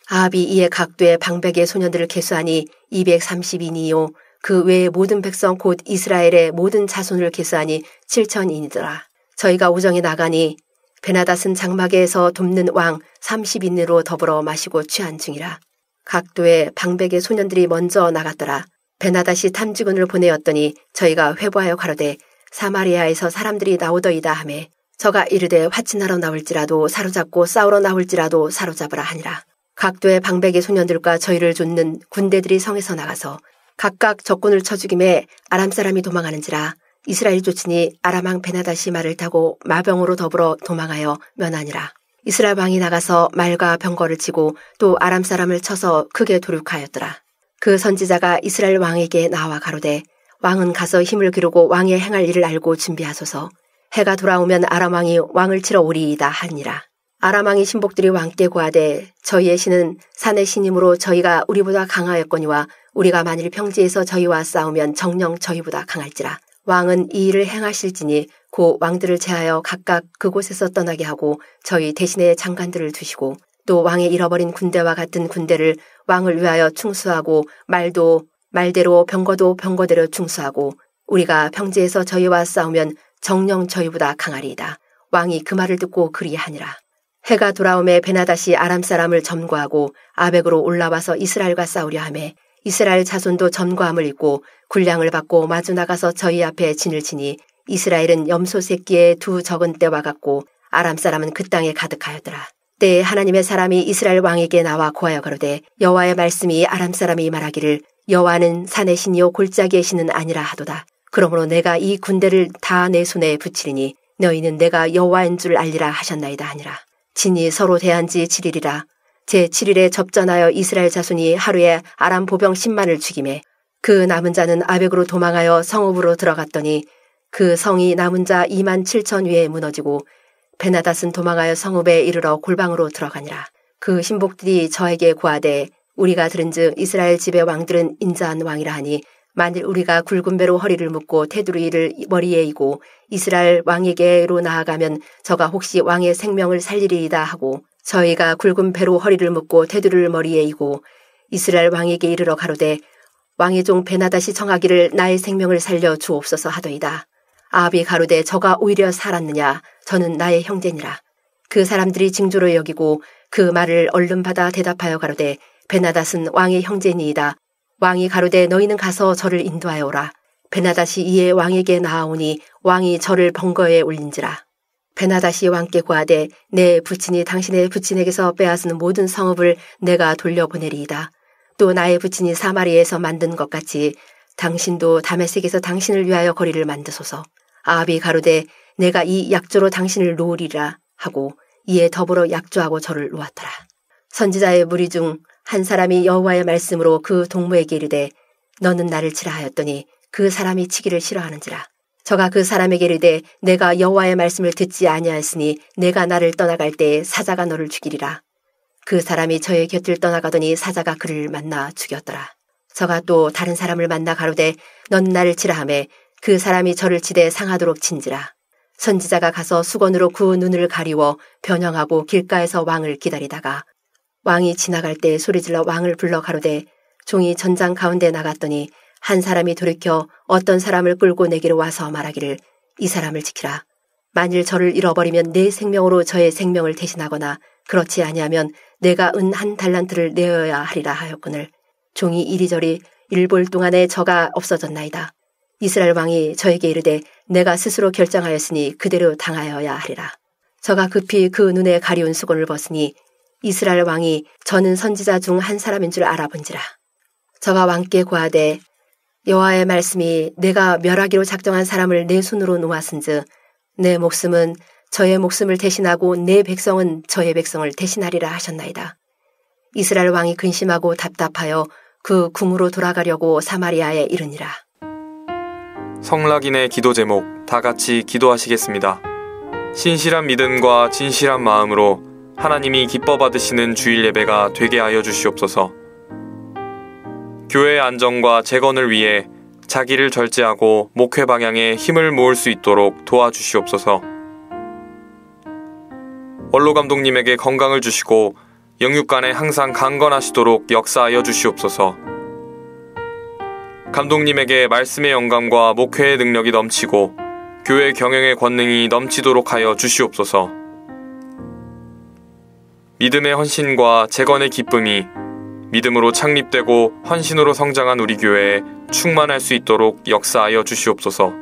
아합이 이에 각도의 방백의 소년들을 계수하니 230인이요 그 외의 모든 백성 곧 이스라엘의 모든 자손을 계수하니 7,000인이더라. 저희가 오정에 나가니 베나닷은 장막에서 돕는 왕 30인으로 더불어 마시고 취한 중이라. 각도의 방백의 소년들이 먼저 나갔더라. 베나닷이 탐지군을 보내었더니 저희가 회부하여 가로되 사마리아에서 사람들이 나오더이다 하매 저가 이르되 화친하러 나올지라도 사로잡고 싸우러 나올지라도 사로잡으라 하니라. 각도의 방백의 소년들과 저희를 좇는 군대들이 성에서 나가서 각각 적군을 쳐 죽임에 아람 사람이 도망하는지라. 이스라엘 쫓으니 아람왕 베나닷이 말을 타고 마병으로 더불어 도망하여 면하니라. 이스라엘 왕이 나가서 말과 병거를 치고 또 아람 사람을 쳐서 크게 도륙하였더라. 그 선지자가 이스라엘 왕에게 나와 가로되 왕은 가서 힘을 기르고 왕의 행할 일을 알고 준비하소서. 해가 돌아오면 아람 왕이 왕을 치러 오리이다 하니라. 아람 왕의 신복들이 왕께 구하되 저희의 신은 산의 신이므로 저희가 우리보다 강하였거니와 우리가 만일 평지에서 저희와 싸우면 정녕 저희보다 강할지라. 왕은 이 일을 행하실지니 고 왕들을 제하여 각각 그곳에서 떠나게 하고 저희 대신에 장관들을 두시고 또 왕의 잃어버린 군대와 같은 군대를 왕을 위하여 충수하고 말도 말대로 병거도 병거대로 충수하고 우리가 평지에서 저희와 싸우면 정녕 저희보다 강하리이다. 왕이 그 말을 듣고 그리하니라. 해가 돌아오매 베나닷이 아람 사람을 점거하고 아벡으로 올라와서 이스라엘과 싸우려 하매 이스라엘 자손도 점거함을 입고 군량을 받고 마주 나가서 저희 앞에 진을 치니 이스라엘은 염소 새끼의 두 적은 때와 같고 아람 사람은 그 땅에 가득하였더라. 때에 하나님의 사람이 이스라엘 왕에게 나와 고하여 가로되 여호와의 말씀이 아람 사람이 말하기를 여호와는 산의 신이요 골짜기의 신은 아니라 하도다. 그러므로 내가 이 군대를 다 내 손에 붙이리니 너희는 내가 여호와인 줄 알리라 하셨나이다 하니라. 진이 서로 대한 지 7일이라. 제7일에 접전하여 이스라엘 자손이 하루에 아람 보병 10만을 죽이매 그 남은 자는 아벡으로 도망하여 성읍으로 들어갔더니 그 성이 남은 자 2만 7천 위에 무너지고 베나닷은 도망하여 성읍에 이르러 골방으로 들어가니라. 그 신복들이 저에게 구하되 우리가 들은즉 이스라엘 집의 왕들은 인자한 왕이라 하니 만일 우리가 굵은 배로 허리를 묶고 테두리를 머리에 이고 이스라엘 왕에게로 나아가면 저가 혹시 왕의 생명을 살리리이다 하고 저희가 굵은 배로 허리를 묶고 테두리를 머리에 이고 이스라엘 왕에게 이르러 가로되 왕의 종 베나닷이 청하기를 나의 생명을 살려 주옵소서 하더이다. 아합이 가로되 저가 오히려 살았느냐 저는 나의 형제니라. 그 사람들이 징조로 여기고 그 말을 얼른 받아 대답하여 가로되 베나닷은 왕의 형제니이다. 왕이 가로되 너희는 가서 저를 인도하여 오라. 베나닷이 이에 왕에게 나아오니 왕이 저를 번거에 올린지라. 베나닷이 왕께 고하되 내 부친이 당신의 부친에게서 빼앗은 모든 성읍을 내가 돌려보내리이다. 또 나의 부친이 사마리에서 만든 것 같이 당신도 다메섹에서 당신을 위하여 거리를 만드소서. 아합이 가로되 내가 이 약조로 당신을 놓으리라 하고 이에 더불어 약조하고 저를 놓았더라. 선지자의 무리 중 한 사람이 여호와의 말씀으로 그 동무에게 이르되 너는 나를 치라 하였더니 그 사람이 치기를 싫어하는지라. 저가 그 사람에게 이르되 내가 여호와의 말씀을 듣지 아니하였으니 내가 나를 떠나갈 때에 사자가 너를 죽이리라. 그 사람이 저의 곁을 떠나가더니 사자가 그를 만나 죽였더라. 저가 또 다른 사람을 만나 가로되 넌 나를 치라 하매 그 사람이 저를 치되 상하도록 친지라. 선지자가 가서 수건으로 그 눈을 가리워 변형하고 길가에서 왕을 기다리다가 왕이 지나갈 때 소리질러 왕을 불러 가로되 종이 전장 가운데 나갔더니 한 사람이 돌이켜 어떤 사람을 끌고 내게로 와서 말하기를 이 사람을 지키라. 만일 저를 잃어버리면 내 생명으로 저의 생명을 대신하거나 그렇지 아니하면 내가 은 한 달란트를 내어야 하리라 하였거늘 종이 이리저리 일볼 동안에 저가 없어졌나이다. 이스라엘 왕이 저에게 이르되 내가 스스로 결정하였으니 그대로 당하여야 하리라. 저가 급히 그 눈에 가리운 수건을 벗으니 이스라엘 왕이 저는 선지자 중 한 사람인 줄 알아본지라. 저가 왕께 고하되 여호와의 말씀이 내가 멸하기로 작정한 사람을 내 손으로 놓았은즉 내 목숨은 저의 목숨을 대신하고 내 백성은 저의 백성을 대신하리라 하셨나이다. 이스라엘 왕이 근심하고 답답하여 그 궁으로 돌아가려고 사마리아에 이르니라. 성락인의 기도 제목 다 같이 기도하시겠습니다. 신실한 믿음과 진실한 마음으로 하나님이 기뻐 받으시는 주일 예배가 되게 하여 주시옵소서. 교회의 안정과 재건을 위해 자기를 절제하고 목회 방향에 힘을 모을 수 있도록 도와주시옵소서. 원로 감독님에게 건강을 주시고 영육간에 항상 강건하시도록 역사하여 주시옵소서. 감독님에게 말씀의 영감과 목회의 능력이 넘치고 교회 경영의 권능이 넘치도록 하여 주시옵소서. 믿음의 헌신과 재건의 기쁨이 믿음으로 창립되고 헌신으로 성장한 우리 교회에 충만할 수 있도록 역사하여 주시옵소서.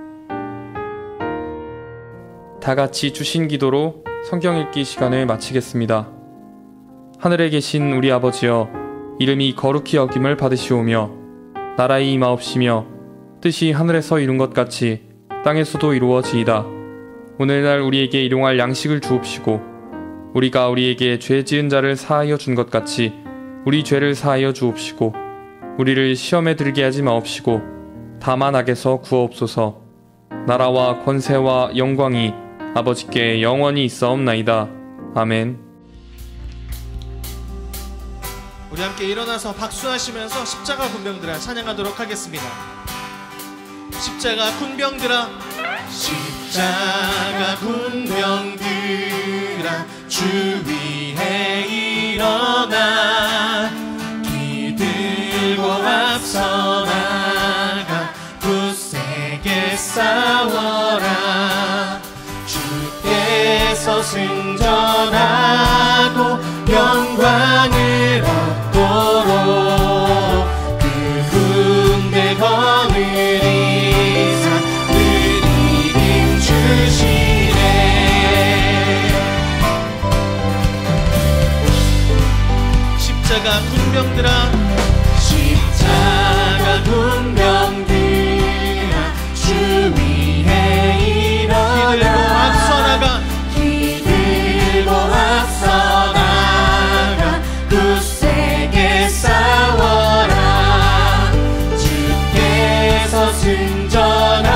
다 같이 주신 기도로 성경 읽기 시간을 마치겠습니다. 하늘에 계신 우리 아버지여, 이름이 거룩히 여김을 받으시오며 나라의 임하옵시며 뜻이 하늘에서 이룬 것 같이 땅에서도 이루어지이다. 오늘날 우리에게 일용할 양식을 주옵시고 우리가 우리에게 죄 지은 자를 사하여 준 것 같이 우리 죄를 사하여 주옵시고 우리를 시험에 들게 하지 마옵시고 다만 악에서 구하옵소서. 나라와 권세와 영광이 아버지께 영원히 있사옵나이다. 아멘. 우리 함께 일어나서 박수하시면서 십자가 군병들아 찬양하도록 하겠습니다. 십자가 군병들아, 십자가 군병들아, 주 위에 일어나 기들고 앞서 나가 굳세게 싸워라. 주께서 승전하고 영광을 얻도록 그 군대 거느리사 늘 이김 주시네. 십자가 군병들아, 십자가 군병들아, 주 위에 일어나 기들고 앞서 나가 굳세게 싸워라. 주께서 승전하고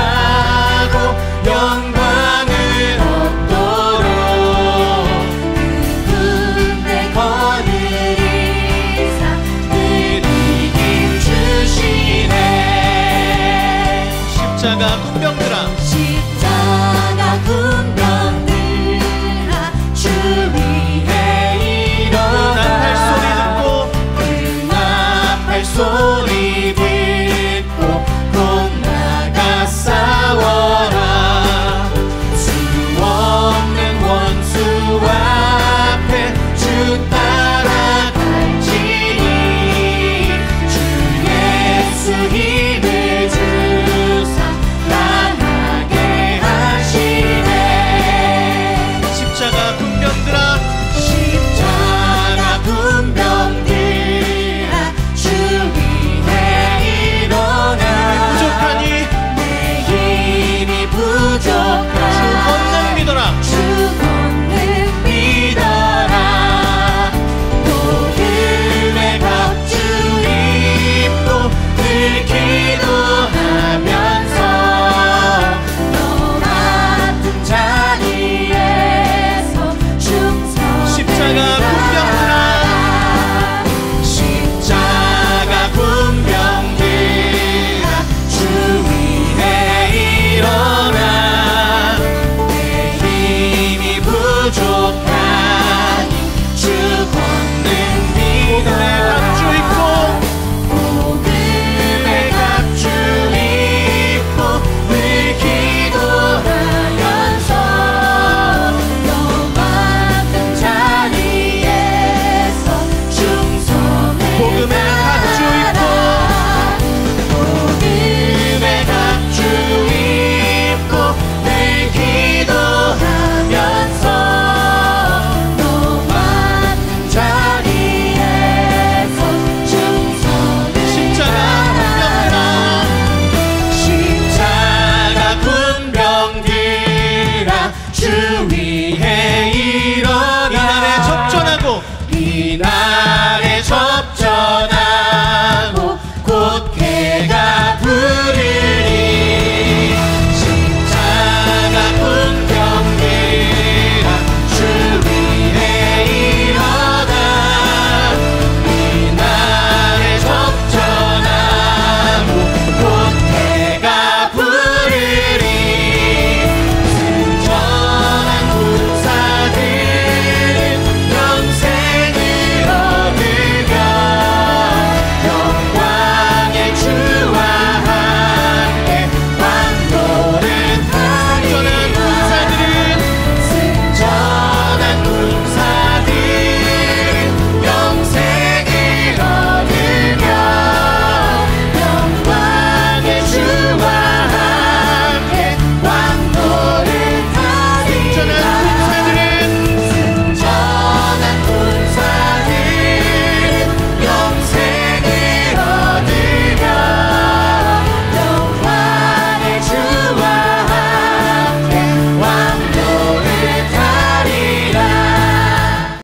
영광을 얻도록 그 군대 거느리사 늘 이김 주시네. 십자가 군병들아, 십자가 군병들아, 주 위에 일어나 그 나팔 소리